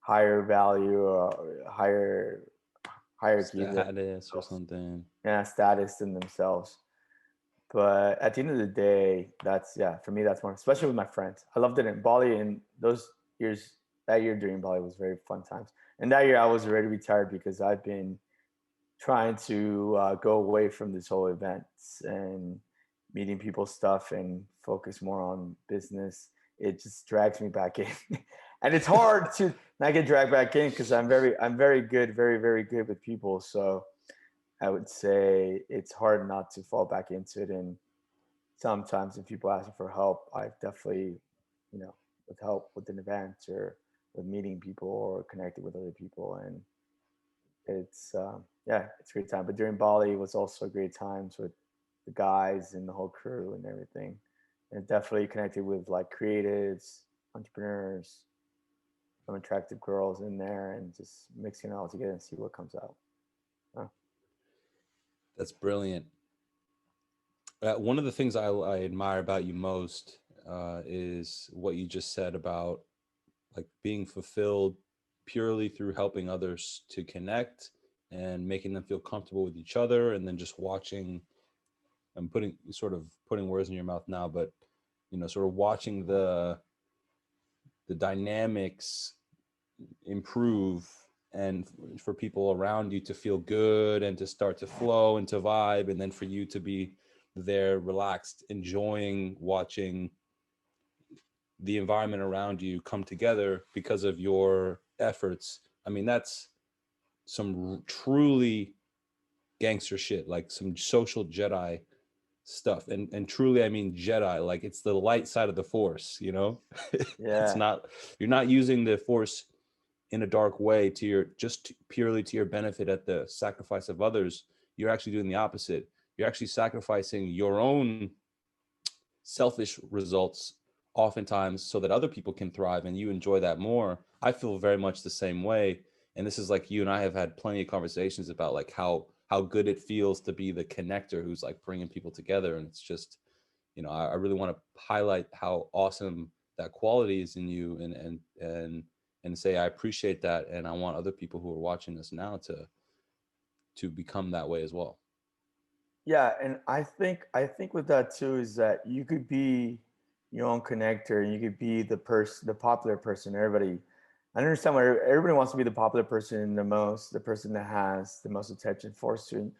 higher value or higher hierarchy than Status or themselves. something. Yeah, status than themselves. But at the end of the day, that's yeah, for me that's more, especially with my friends. I loved it in Bali, and those years, that year during Bali was very fun times. And that year I was already retired because I've been trying to go away from this whole events and meeting people stuff and focus more on business. It just drags me back in, and it's hard to not get dragged back in because I'm very good, very good with people. So I would say it's hard not to fall back into it. And sometimes if people ask me for help, I've definitely, you know, with help with an event or with meeting people or connecting with other people. And it's, yeah, it's a great time. But during Bali, it was also great times with the guys and the whole crew and everything. And definitely connected with like creatives, entrepreneurs, some attractive girls in there and just mixing it all together and see what comes out. Uh, That's brilliant. One of the things I admire about you most is what you just said about like being fulfilled purely through helping others to connect and making them feel comfortable with each other, and then just watching. I'm putting sort of putting words in your mouth now, but sort of watching the dynamics improve, and for people around you to feel good and to start to flow and to vibe, and then for you to be there relaxed, enjoying watching the environment around you come together because of your efforts. I mean, that's some truly gangster shit, like some social Jedi stuff. And truly, I mean Jedi, like it's the light side of the Force, you know? It's yeah. not, you're not using the Force in a dark way to your, just purely to your benefit at the sacrifice of others. You're actually doing the opposite. You're actually sacrificing your own selfish results oftentimes so that other people can thrive and you enjoy that more. I feel very much the same way. And this is like, you and I have had plenty of conversations about like how good it feels to be the connector who's like bringing people together. And it's just, I really want to highlight how awesome that quality is in you, and say, I appreciate that, and I want other people who are watching this now to become that way as well. Yeah, and I think with that too is that you could be your own connector, and you could be the popular person. Everybody, I understand why everybody wants to be the popular person, the person that has the most attention forced to. And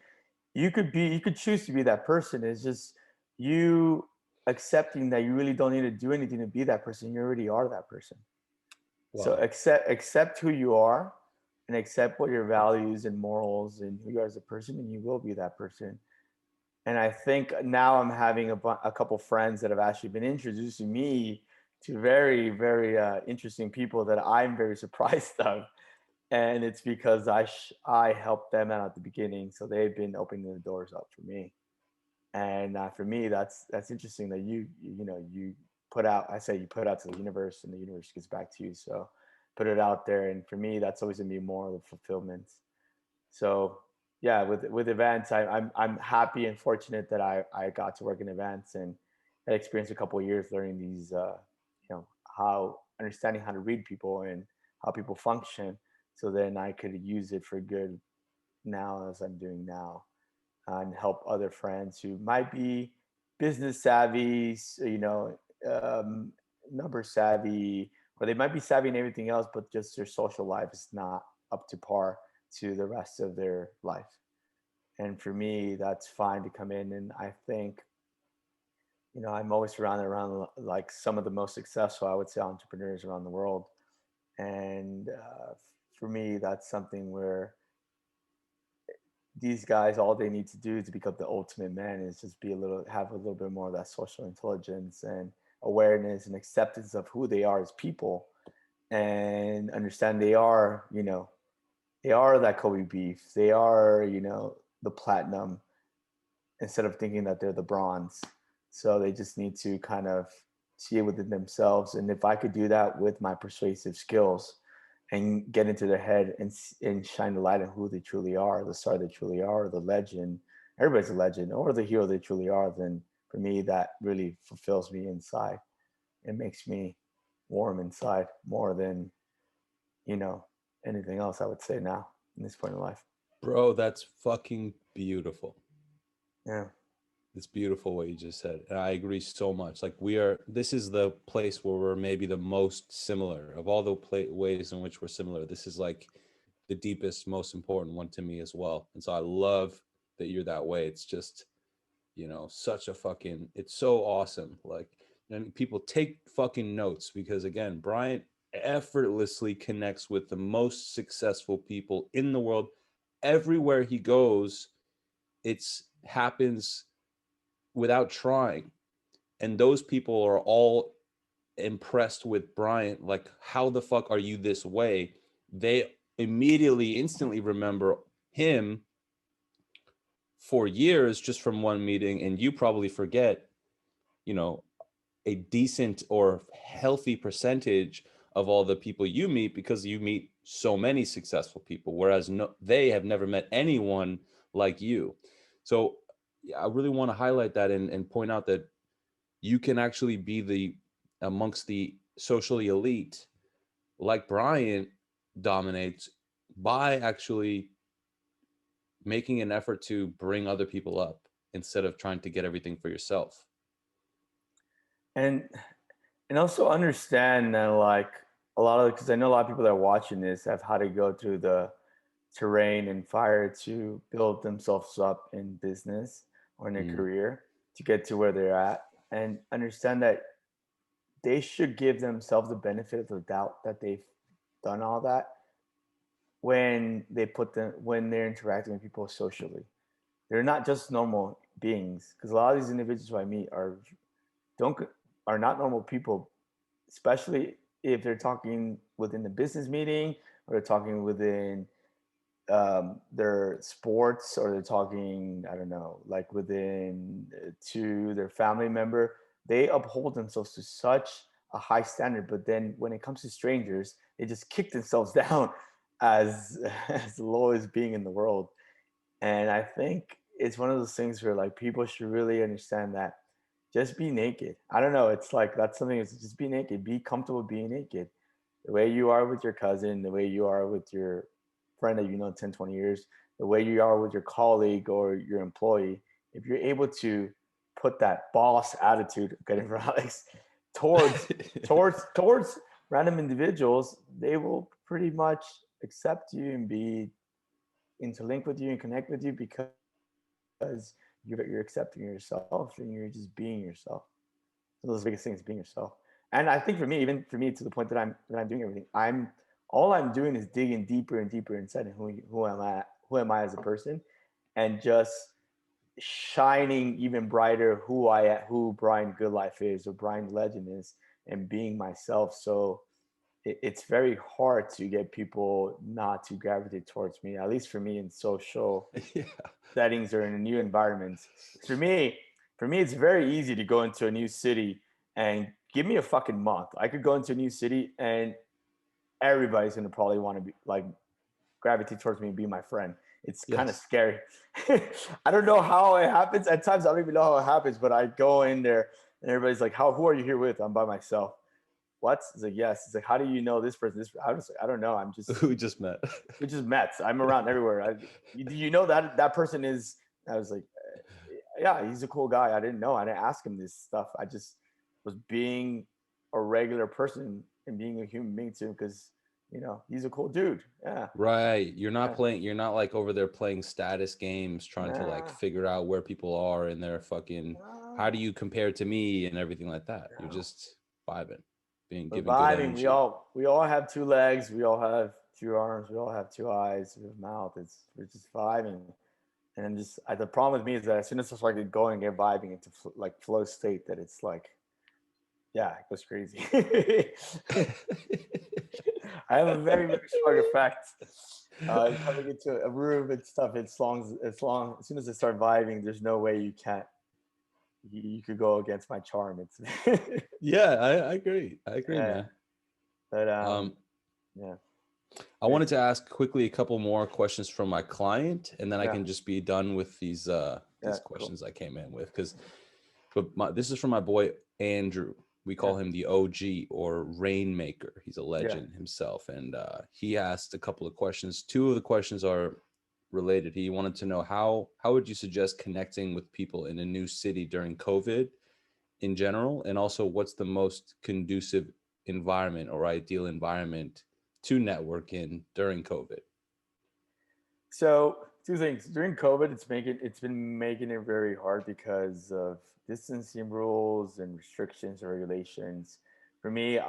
you could choose to be that person. It's just you accepting that you really don't need to do anything to be that person. You already are that person. So Wow. accept who you are, and accept what your values and morals and who you are as a person, and you will be that person. And I think now I'm having a couple friends that have actually been introducing me to very, very interesting people that I'm very surprised of. And it's because I helped them out at the beginning, so they've been opening the doors up for me. And for me, that's interesting that you put out. I say you put out to the universe, and the universe gets back to you. So put it out there, and for me, that's always gonna be more of the fulfillment. So yeah, with events, I'm happy and fortunate that I got to work in events and had experienced a couple of years learning these, how understanding how to read people and how people function. So then I could use it for good now as I'm doing now, and help other friends who might be business savvy, um, number savvy, or they might be savvy in everything else, but just their social life is not up to par to the rest of their life. And for me, that's fine to come in. And I think, I'm always surrounded around like some of the most successful, I would say, entrepreneurs around the world. And for me, that's something where these guys, all they need to do to become the ultimate man is just have a little bit more of that social intelligence and awareness and acceptance of who they are as people, and understand they are that Kobe beef. They are, the platinum, instead of thinking that they're the bronze. So they just need to kind of see it within themselves. And if I could do that with my persuasive skills and get into their head and shine the light on who they truly are, the star they truly are, the legend, everybody's a legend, or the hero they truly are, then for me, that really fulfills me inside. It makes me warm inside more than, you know, anything else, I would say now in this point in life. Bro, that's fucking beautiful. Yeah. It's beautiful what you just said. And I agree so much. Like, this is the place where we're maybe the most similar of all the ways in which we're similar. This is like the deepest, most important one to me as well. And so I love that you're that way. It's just, such a fucking, it's so awesome. Like, and people take fucking notes, because again, Bryant effortlessly connects with the most successful people in the world. Everywhere he goes, it's happens without trying. And those people are all impressed with Bryant. Like, how the fuck are you this way? They immediately, instantly remember him for years just from one meeting. And you probably forget, you know, a decent or healthy percentage of all the people you meet, because you meet so many successful people, whereas they have never met anyone like you. So yeah, I really want to highlight that, and point out that you can actually be amongst the socially elite, like Bryant dominates, by actually making an effort to bring other people up instead of trying to get everything for yourself. And also understand that, like, a lot of, because I know a lot of people that are watching this have had to go through the terrain and fire to build themselves up in business or in their Mm. career to get to where they're at, and understand that they should give themselves the benefit of the doubt that they've done all that when they're interacting with people socially. They're not just normal beings, because a lot of these individuals who I meet don't are not normal people, especially if they're talking within the business meeting, or they're talking within their sports, or they're talking, I don't know, like within to their family member. They uphold themselves to such a high standard, but then when it comes to strangers, they just kick themselves down as as the lowest being in the world. And I think it's one of those things where, like, people should really understand that just be naked. I don't know. It's like that's something. It's just be naked. Be comfortable being naked. The way you are with your cousin, the way you are with your friend that you know 10, 20 years, the way you are with your colleague or your employee. If you're able to put that boss attitude, getting for Alex, towards towards random individuals, they will pretty much accept you and be interlink with you and connect with you because you're accepting yourself and you're just being yourself. So those biggest things, being yourself. And I think for me, even for me, to the point that I'm doing everything, I'm doing is digging deeper and deeper inside and who am I as a person, and just shining even brighter who Brian Goodlife is or Brian Legend is, and being myself. So it's very hard to get people not to gravitate towards me, at least for me in social Yeah. settings or in a new environments. For me, it's very easy to go into a new city and give me a fucking month. I could go into a new city and everybody's gonna probably want to be like gravitate towards me and be my friend. It's kind of Yes. scary. I don't know how it happens. At times I don't even know how it happens, but I go in there and everybody's like, who are you here with? I'm by myself. What? It's like, yes. It's like, how do you know this person? I was like, I don't know. We just met. We just met. I'm around everywhere. You know that person is, I was like, yeah, he's a cool guy. I didn't know. I didn't ask him this stuff. I just was being a regular person and being a human being too, because he's a cool dude. Yeah, Right. You're not yeah, playing, you're not like over there playing status games, trying to like nah, figure out where people are in their fucking, how do nah, you compare to me and everything like that. You're no. just vibing, being We're giving good vibing. We energy. all we all have two legs. We all have two arms. We all have two eyes. We have a mouth. We're just vibing. And then just the problem with me is that as soon as I start going and get vibing into like flow state, that it's like, yeah, it goes crazy. I have a very, very strong effect. Coming into a room and stuff, as soon as I start vibing, there's no way you could go against my charm. It's Yeah, I agree. I agree, yeah, man. but Um, yeah, I wanted to ask quickly a couple more questions from my client, and then I yeah, can just be done with yeah, these cool. questions I came in with. This is from my boy Andrew. We Yeah, call him the OG or Rainmaker. He's a yeah. legend himself, and he asked a couple of questions. Two of the questions are related. He wanted to know how would you suggest connecting with people in a new city during COVID in general, and also what's the most conducive environment or ideal environment to network in during COVID. So two things during COVID, it's been making it very hard because of distancing rules and restrictions and regulations. For me,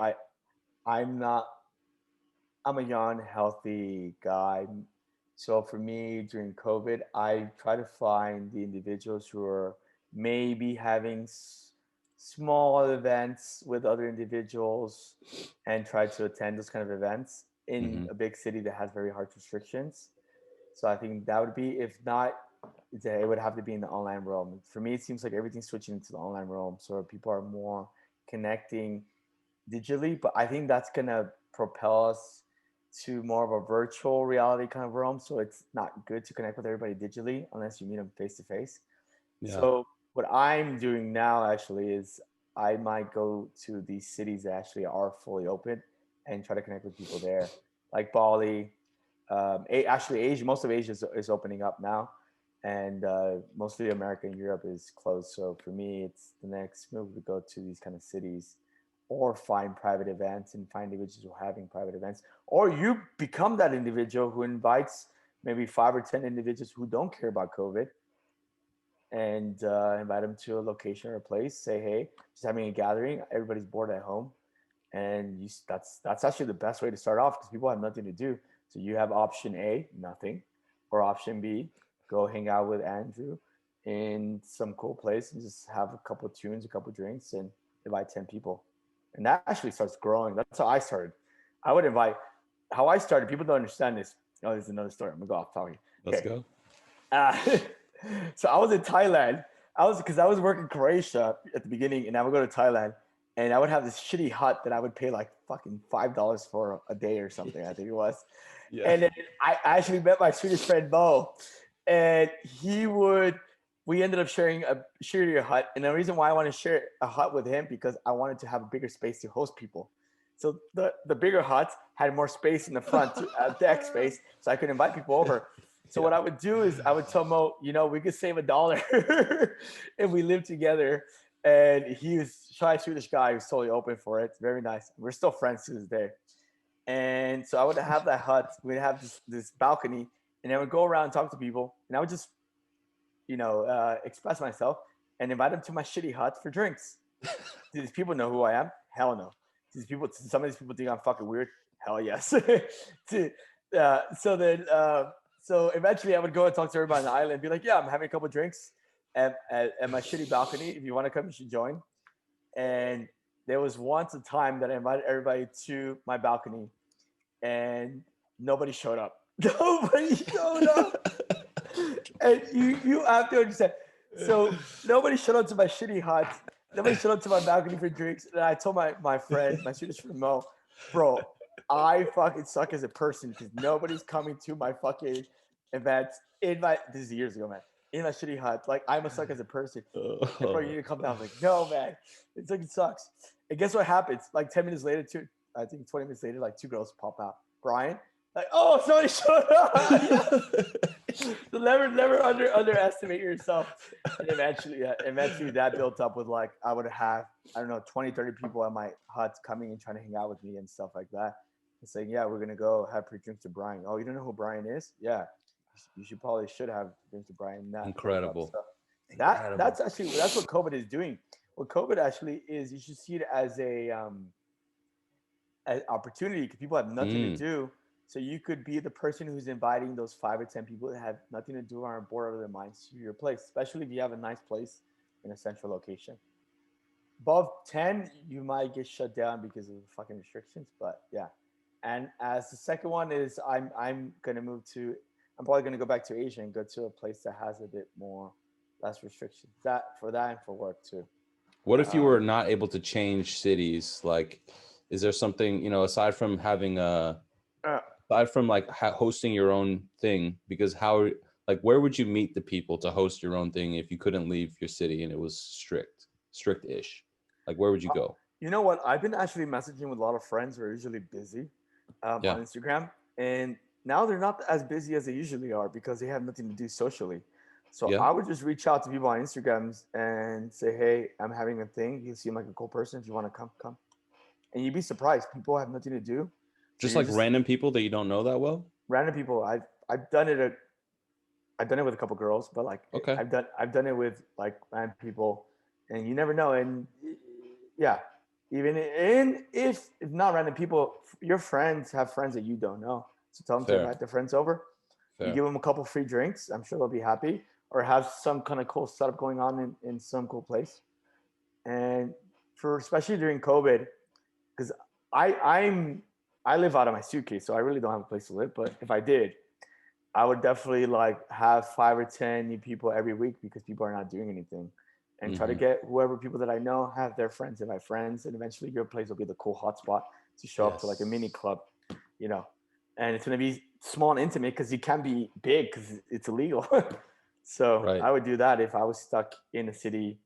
I'm not I'm a young, healthy guy. So for me, during COVID, I try to find the individuals who are maybe having small events with other individuals and try to attend those kind of events in Hmm. a big city that has very hard restrictions. So I think that would be, if not, it would have to be in the online realm. For me, it seems like everything's switching into the online realm. So people are more connecting digitally, but I think that's gonna propel us to more of a virtual reality kind of realm. So it's not good to connect with everybody digitally unless you meet them face to face. Yeah. So what I'm doing now actually is I might go to these cities that actually are fully open and try to connect with people there, like Bali. Actually, Asia, most of Asia is opening up now, and mostly America and Europe is closed. So for me, it's the next move to go to these kind of cities, or find private events and find individuals who are having private events, or you become that individual who invites maybe 5 or 10 individuals who don't care about COVID, and invite them to a location or a place. Say, hey, just having a gathering. Everybody's bored at home, and that's actually the best way to start off because people have nothing to do. So you have option A, nothing, or option B, go hang out with Andrew in some cool place and just have a couple of tunes, a couple of drinks, and invite 10 people. And that actually starts growing. That's how I started. I would invite. How I started. People don't understand this. Oh, there's another story. I'm gonna go off talking. Let's Okay. go. Uh, so I was in Thailand. I was working Croatia at the beginning, and I would go to Thailand, and I would have this shitty hut that I would pay like fucking $5 for a day or something. I think it was. Yeah. And then I actually met my Swedish friend Bo, and he would we ended up sharing a hut, and the reason why I want to share a hut with him because I wanted to have a bigger space to host people. So the bigger hut had more space in the front, to, deck space, so I could invite people over. So Yeah. what I would do is I would tell Mo, we could save $1 if we lived together. And he was shy Swedish guy. He was totally open for it. Very nice. We're still friends to this day. And so I would have that hut. We'd have this balcony, and I would go around and talk to people, and I would just express myself and invite them to my shitty hut for drinks. Do these people know who I am? Hell no. Some of these people think I'm fucking weird. Hell yes. So then, so eventually I would go and talk to everybody on the island and be like, yeah, I'm having a couple drinks at my shitty balcony. If you want to come, you should join. And there was once a time that I invited everybody to my balcony and nobody showed up. Nobody showed up. And you have to understand. So nobody showed up to my shitty hut. Nobody showed up to my balcony for drinks. And I told my friend, my Swedish friend Mo, bro, I fucking suck as a person because nobody's coming to my fucking events this is years ago, man. In my shitty hut. Like I'm a suck as a person. And bro, you need to come down. I was like, no, man. It fucking sucks. And guess what happens? Like 10 minutes later, I think 20 minutes later, like 2 girls pop out. Brian, like, oh, somebody showed up. So never underestimate yourself. And eventually that built up with like I would have, I don't know, 20, 30 people at my hut coming and trying to hang out with me and stuff like that. And saying, yeah, we're gonna go have pre-drinks to Brian. Oh, you don't know who Brian is? Yeah. You should have drinks to Brian. Incredible. That's what COVID is doing. What COVID actually is, you should see it as an opportunity because people have nothing to do. So you could be the person who's inviting those 5 or 10 people that have nothing to do or are bored of their minds to your place, especially if you have a nice place in a central location. Above 10, you might get shut down because of the fucking restrictions. But yeah. And as the second one is I'm gonna move to I'm probably gonna go back to Asia and go to a place that has a bit more less restrictions. That and for work too. What if you were not able to change cities? Like, is there something, aside from having aside from like hosting your own thing, because where would you meet the people to host your own thing if you couldn't leave your city and it was strict-ish? Like, where would you go? You know what? I've been actually messaging with a lot of friends who are usually busy on Yeah. Instagram, and now they're not as busy as they usually are because they have nothing to do socially. So Yeah. I would just reach out to people on Instagrams and say, "Hey, I'm having a thing. You seem like a cool person. If you want to come, come." And you'd be surprised. People have nothing to do. So Just like random people that you don't know that well? random people. I've done it. I've done it with a couple girls, but like Okay. I've done it with like random people, and you never know. And yeah, even if not random people, your friends have friends that you don't know. So tell them to Fair. invite their friends over. You Fair. give them a couple free drinks. I'm sure they'll be happy, or have some kind of cool setup going on in some cool place. And for especially during COVID, because I live out of my suitcase, so I really don't have a place to live. But if I did, I would definitely like have 5 or 10 new people every week because people are not doing anything, and try to get whoever people that I know have their friends and my friends, and eventually your place will be the cool hotspot to show up to like a mini club, and it's gonna be small and intimate because you can't be big because it's illegal. So Right. I would do that if I was stuck in a city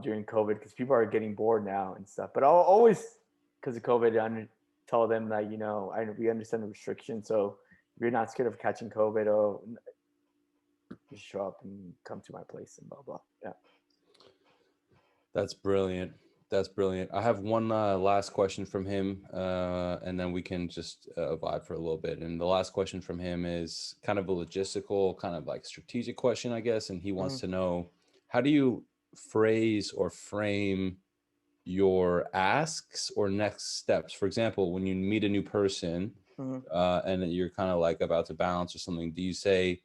during COVID because people are getting bored now and stuff. But I'll always, because of COVID, tell them that we understand the restrictions, so if you're not scared of catching COVID, just show up and come to my place and blah blah. Yeah. That's brilliant. That's brilliant. I have one last question from him, and then we can just vibe for a little bit. And the last question from him is kind of a logistical, kind of like strategic question, I guess. And he wants to know, how do you phrase or frame your asks or next steps? For example, when you meet a new person and you're kind of like about to bounce or something, do you say,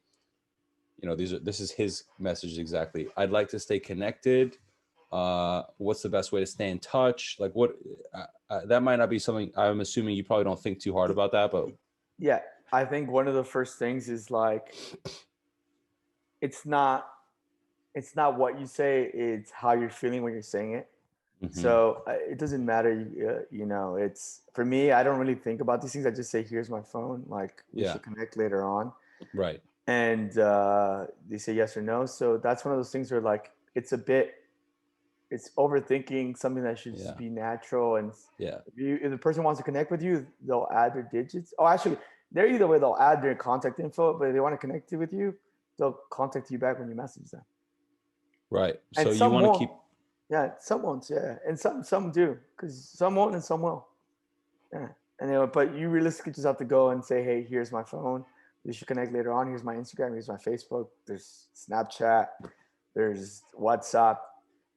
this is his message exactly. I'd like to stay connected. What's the best way to stay in touch? Like what, that might not be something, I'm assuming you probably don't think too hard about that, but yeah, I think one of the first things is like, it's not what you say, it's how you're feeling when you're saying it. So it doesn't matter, it's for me, I don't really think about these things. I just say, here's my phone, like we should connect later on. Right. and they say yes or no. So that's one of those things where like it's overthinking something that should just Yeah. be natural. And Yeah. if the person wants to connect with you, they'll add their digits. Oh, actually, they're either way, they'll add their contact info, but if they want to connect with you, they'll contact you back when you message them. Right. And So you some want to won't. keep. Yeah, some won't. Yeah, and some do, because some won't and some will. Yeah, and but you realistically just have to go and say, hey, here's my phone. We should connect later on. Here's my Instagram. Here's my Facebook. There's Snapchat. There's WhatsApp,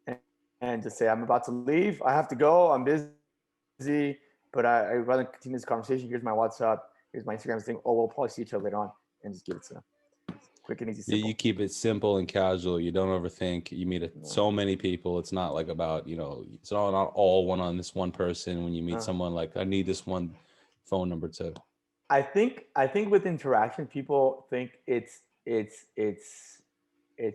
and, and just say, I'm about to leave. I have to go. I'm busy, but I'd rather continue this conversation. Here's my WhatsApp. Here's my Instagram thing. Oh, we'll probably see each other later on, and just give it to them. Quick and easy, You simple. keep it simple and casual. You don't overthink. You meet No, so many people. It's not like about, it's not all one on this one person. When you meet no. someone, like, I need this one phone number to. I think with interaction, people think it's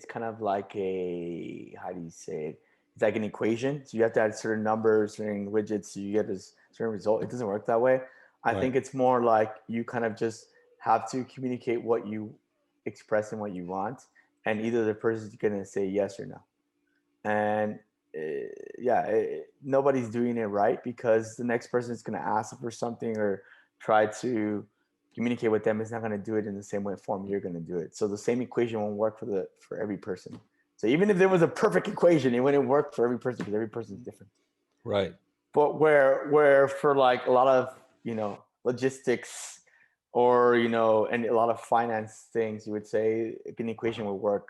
kind of like a, how do you say it? It's like an equation. So you have to add certain numbers, certain widgets, so you get this certain result. It doesn't work that way. I Right. think it's more like you kind of just have to communicate what you express and what you want, and either the person's going to say yes or no. And yeah, nobody's doing it right, because the next person is going to ask for something or try to communicate with them is not going to do it in the same way form you're going to do it. So the same equation won't work for every person. So even if there was a perfect equation, it wouldn't work for every person, because every person is different. Right. But where for like a lot of logistics, or and a lot of finance things, you would say an equation would work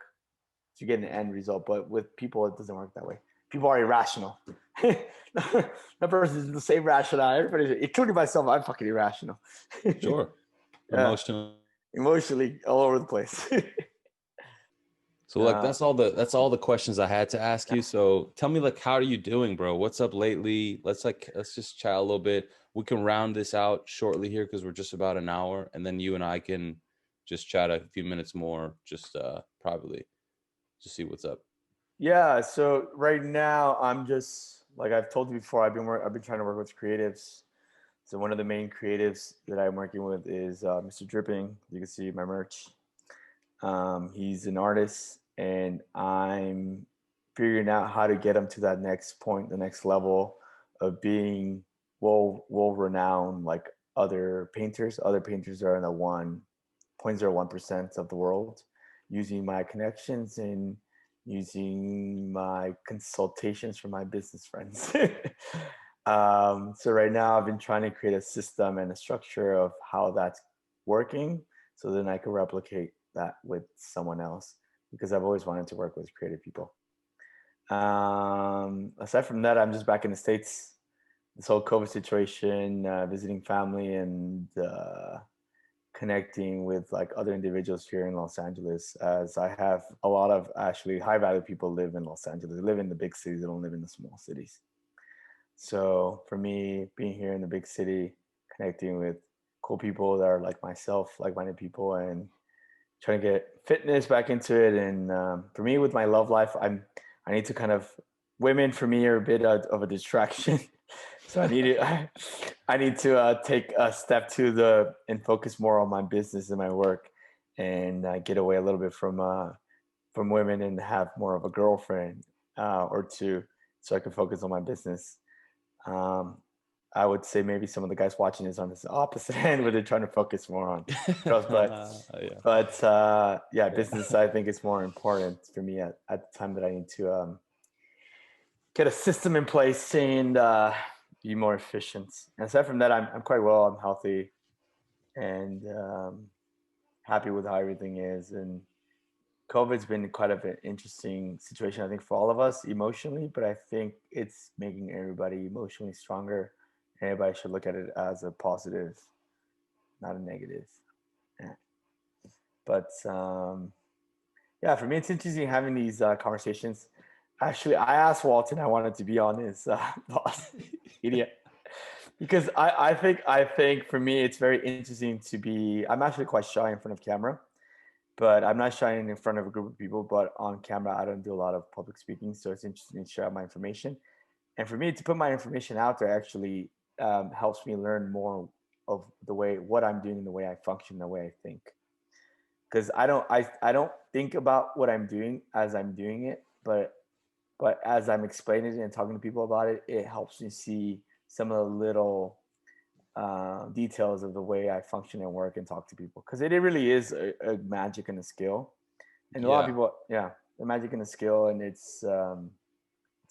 to get an end result. But with people, it doesn't work that way. People are irrational. That person is the same rationale. Everybody's, including myself, I'm fucking irrational. Sure. Yeah, Emotional. emotionally all over the place. So look, uh, that's all the questions I had to ask you. So tell me, like, how are you doing, bro? What's up lately? Let's just chat a little bit. We can round this out shortly here because we're just about an hour, and then you and I can just chat a few minutes more, just privately, just see what's up. yeah. So right now, I'm just like I've told you before. I've been trying to work with creatives. So one of the main creatives that I'm working with is Mr. Dripping. You can see my merch. He's an artist, and I'm figuring out how to get him to that next point, the next level of being well renowned like other painters. Other painters are in the 1.01% of the world, using my connections and using my consultations from my business friends. So right now I've been trying to create a system and a structure of how that's working, so then I can replicate that with someone else, because I've always wanted to work with creative people. Aside from that, I'm just back in the States. This whole COVID situation, visiting family, and connecting with like other individuals here in Los Angeles, as I have a lot of actually high value people live in Los Angeles. They live in the big cities, they don't live in the small cities. So for me, being here in the big city, connecting with cool people that are like myself, like-minded people, and trying to get fitness back into it. And for me, with my love life, I need to kind of, women for me are a bit of a distraction. So I need to take a step to the and focus more on my business and my work, and get away a little bit from women, and have more of a girlfriend or two, so I can focus on my business. um, I would say maybe some of the guys watching is on this opposite end, where they're trying to focus more on girls. But Yeah. yeah, business Yeah. I think is more important for me at the time that I need to get a system in place and be more efficient. And aside from that, I'm quite well. I'm healthy, and happy with how everything is. And COVID's been quite of an interesting situation, I think, for all of us emotionally, but I think it's making everybody emotionally stronger. Everybody should look at it as a positive, not a negative. Yeah. But yeah, for me, it's interesting having these conversations. Actually, I asked Walton I wanted to be on his boss idiot, because I think for me it's very interesting to be. I'm actually quite shy in front of camera, but I'm not shying in front of a group of people. But on camera, I don't do a lot of public speaking, so it's interesting to share my information. And for me to put my information out there actually helps me learn more of the way what I'm doing, the way I function, the way I think. because I don't think about what I'm doing as I'm doing it, but as I'm explaining it and talking to people about it, it helps me see some of the little details of the way I function and work and talk to people, because it really is a magic and a skill. And a lot of Yeah. people, yeah, the magic and the skill, and it's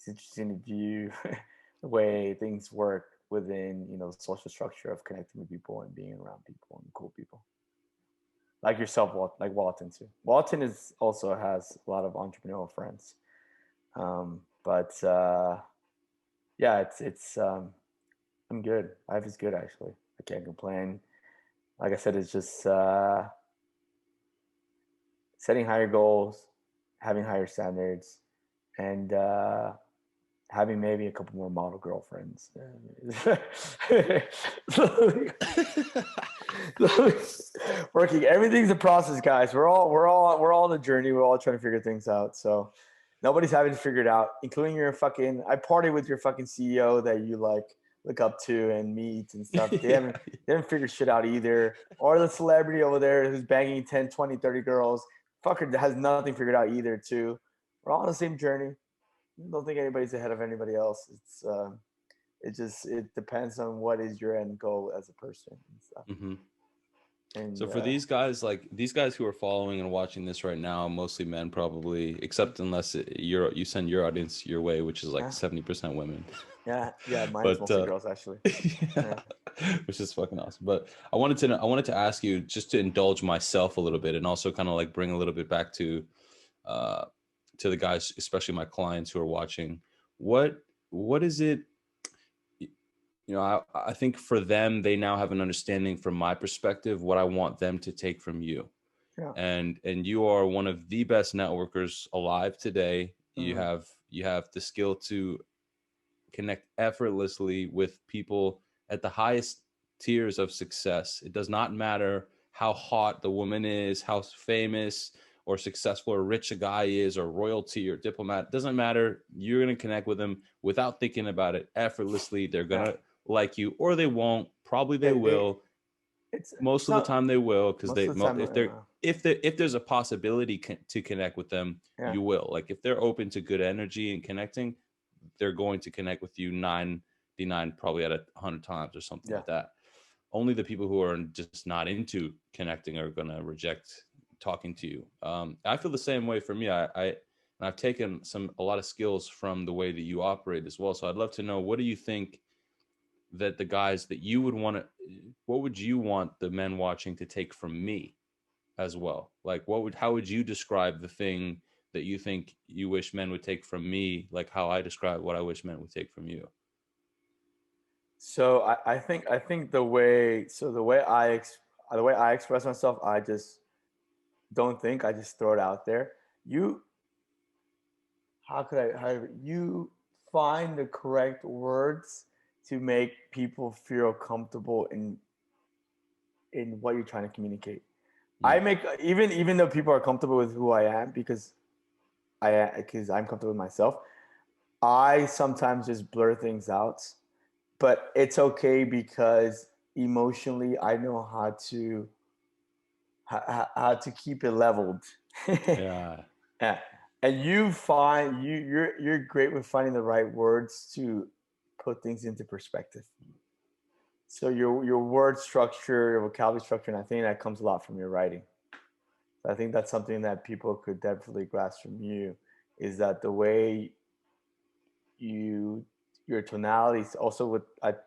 interesting to view the way things work within, the social structure of connecting with people and being around people and cool people like yourself, like Walton too. Walton is also has a lot of entrepreneurial friends, but yeah, it's I'm good. Life is good actually. I can't complain. Like I said, it's just setting higher goals, having higher standards, and having maybe a couple more model girlfriends. Working, everything's a process, guys. We're all on a journey. We're all trying to figure things out. So nobody's having to figure it out, including your fucking. I party with your fucking CEO that you like look up to and meet and stuff. They Yeah. haven't figured shit out either. Or the celebrity over there who's banging 10, 20, 30 girls. Fucker has nothing figured out either, too. We're all on the same journey. I don't think anybody's ahead of anybody else. It depends on what is your end goal as a person and stuff. Hmm. And So for these guys, like these guys who are following and watching this right now, mostly men probably, except unless you send your audience your way, which is like yeah, 70% women. yeah, mine is But mostly girls actually. yeah, Yeah. which is fucking awesome. But I wanted to ask you, just to indulge myself a little bit and also kind of like bring a little bit back uh to the guys, especially my clients who are watching. What is it, I think for them, they now have an understanding from my perspective what I want them to take from you. Yeah. And you are one of the best networkers alive today. Mhm. You have the skill to connect effortlessly with people at the highest tiers of success. It does not matter how hot the woman is, how famous or successful or rich a guy is, or royalty or diplomat. It doesn't matter. You're going to connect with them without thinking about it effortlessly. They're going Yeah. to like you, or they won't. Probably they They will. it's Most of the not time they will, because most of the time. if there's a possibility to connect with them, Yeah. you will. Like if they're open to good energy and connecting, they're going to connect with you 99 probably at 100 times or something Yeah. like that. Only the people who are just not into connecting are going to reject talking to you. I feel the same way. For me, and I've taken a lot of skills from the way that you operate as well. So I'd love to know, what do you think that the guys that you would want to, what would you want the men watching to take from me as well? Like how would you describe the thing that you think you wish men would take from me, like how I describe what I wish men would take from you? So I think the way I express myself, I just don't think. I just throw it out there. You how could I how you find the correct words to make people feel comfortable in what you're trying to communicate. I Mm. make, even though people are comfortable with who I am, because I'm comfortable with myself, I sometimes just blur things out, but it's okay because emotionally I know how to keep it leveled. Yeah. Yeah. And you're great with finding the right words to put things into perspective. So your word structure, your vocabulary structure, and I think that comes a lot from your writing. So I think that's something that people could definitely grasp from you, is that the way you your tonalities also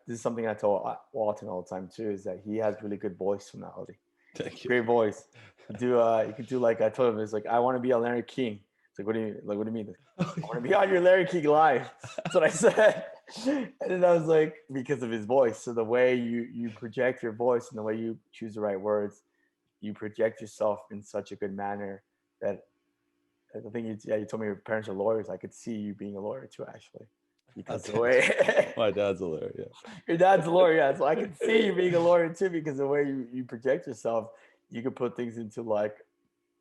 this is something I told Walton all the time too, is that he has really good voice tonality. Thank you. Great voice. You could do, like I told him, it's like, I want to be a Larry King. It's like, what do you mean? I want to be on your Larry King live. That's what I said. And then I was like, because of his voice. So the way you project your voice and the way you choose the right words, you project yourself in such a good manner that I think you told me your parents are lawyers. I could see you being a lawyer too, actually, because the way My dad's a lawyer. Yeah. your dad's a lawyer, yeah. So I can see you being a lawyer too, because the way you project yourself, you could put things into like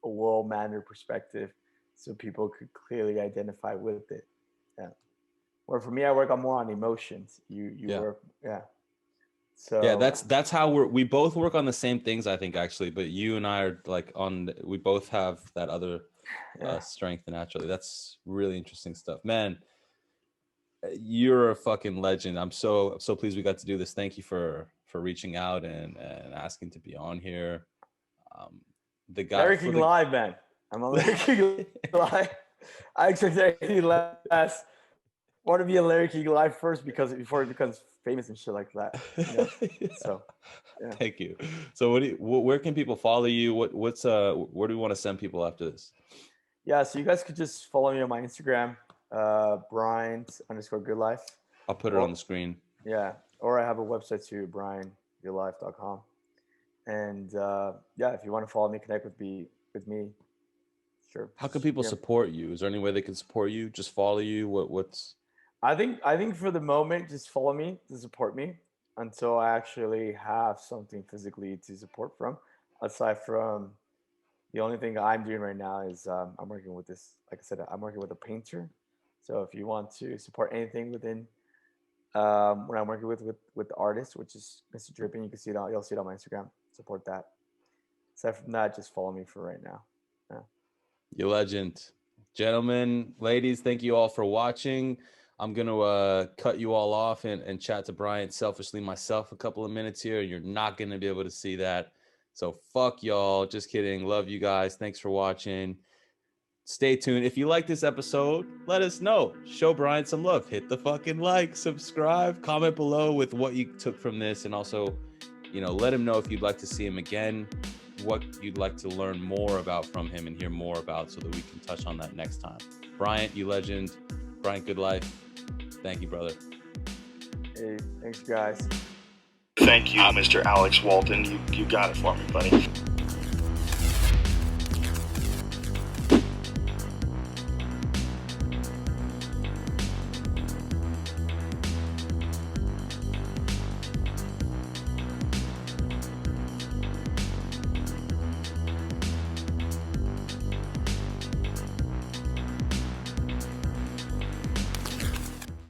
a well-mannered perspective, so people could clearly identify with it. Yeah. Where for me, I work on more on emotions. You Yeah. work, yeah. Yeah, So that's how we both work on the same things, I think, actually. But you and I are like we both have that other yeah, strength naturally. That's really interesting stuff, man. You're a fucking legend. I'm so pleased we got to do this. Thank you for reaching out and asking to be on here. Um, the guy Larry for King the live, man. I'm on Larry King live. I expect anything less. Want to be a Larry King live first because before he becomes famous and shit like that, you know. So yeah. Thank you. So where can people follow you? Where do we want to send people after this? Yeah, so you guys could just follow me on my Instagram, Bryant_Goodlife. I'll put it on Or the screen. yeah, or I have a website too, BryantGoodlife.com. And yeah, if you want to follow me, connect with me, sure. How can Just, people support you? Is there any way they can support you? Just follow you? What's I think for the moment, just follow me to support me until I actually have something physically to support from. Aside from the only thing I'm doing right now is I'm working with this. Like I said, I'm working with a painter. So if you want to support anything within when I'm working with the artist, which is Mr. Dripping, you can see it on you'll see it on my Instagram. Support that. Aside from that, just follow me for right now. Yeah. your legend? Gentlemen, ladies, thank you all for watching. I'm going to cut you all off and chat to Bryant selfishly myself a couple of minutes here. You're not going to be able to see that. So fuck y'all. Just kidding. Love you guys. Thanks for watching. Stay tuned. If you like this episode, let us know. Show Bryant some love. Hit the fucking like, subscribe, comment below with what you took from this. And also, let him know if you'd like to see him again, what you'd like to learn more about from him and hear more about so that we can touch on that next time. Bryant, you legend. Bryant Goodlife. Thank you, brother. Hey, thanks, guys. Thank you, Mr. Alex Walton. You got it for me, buddy.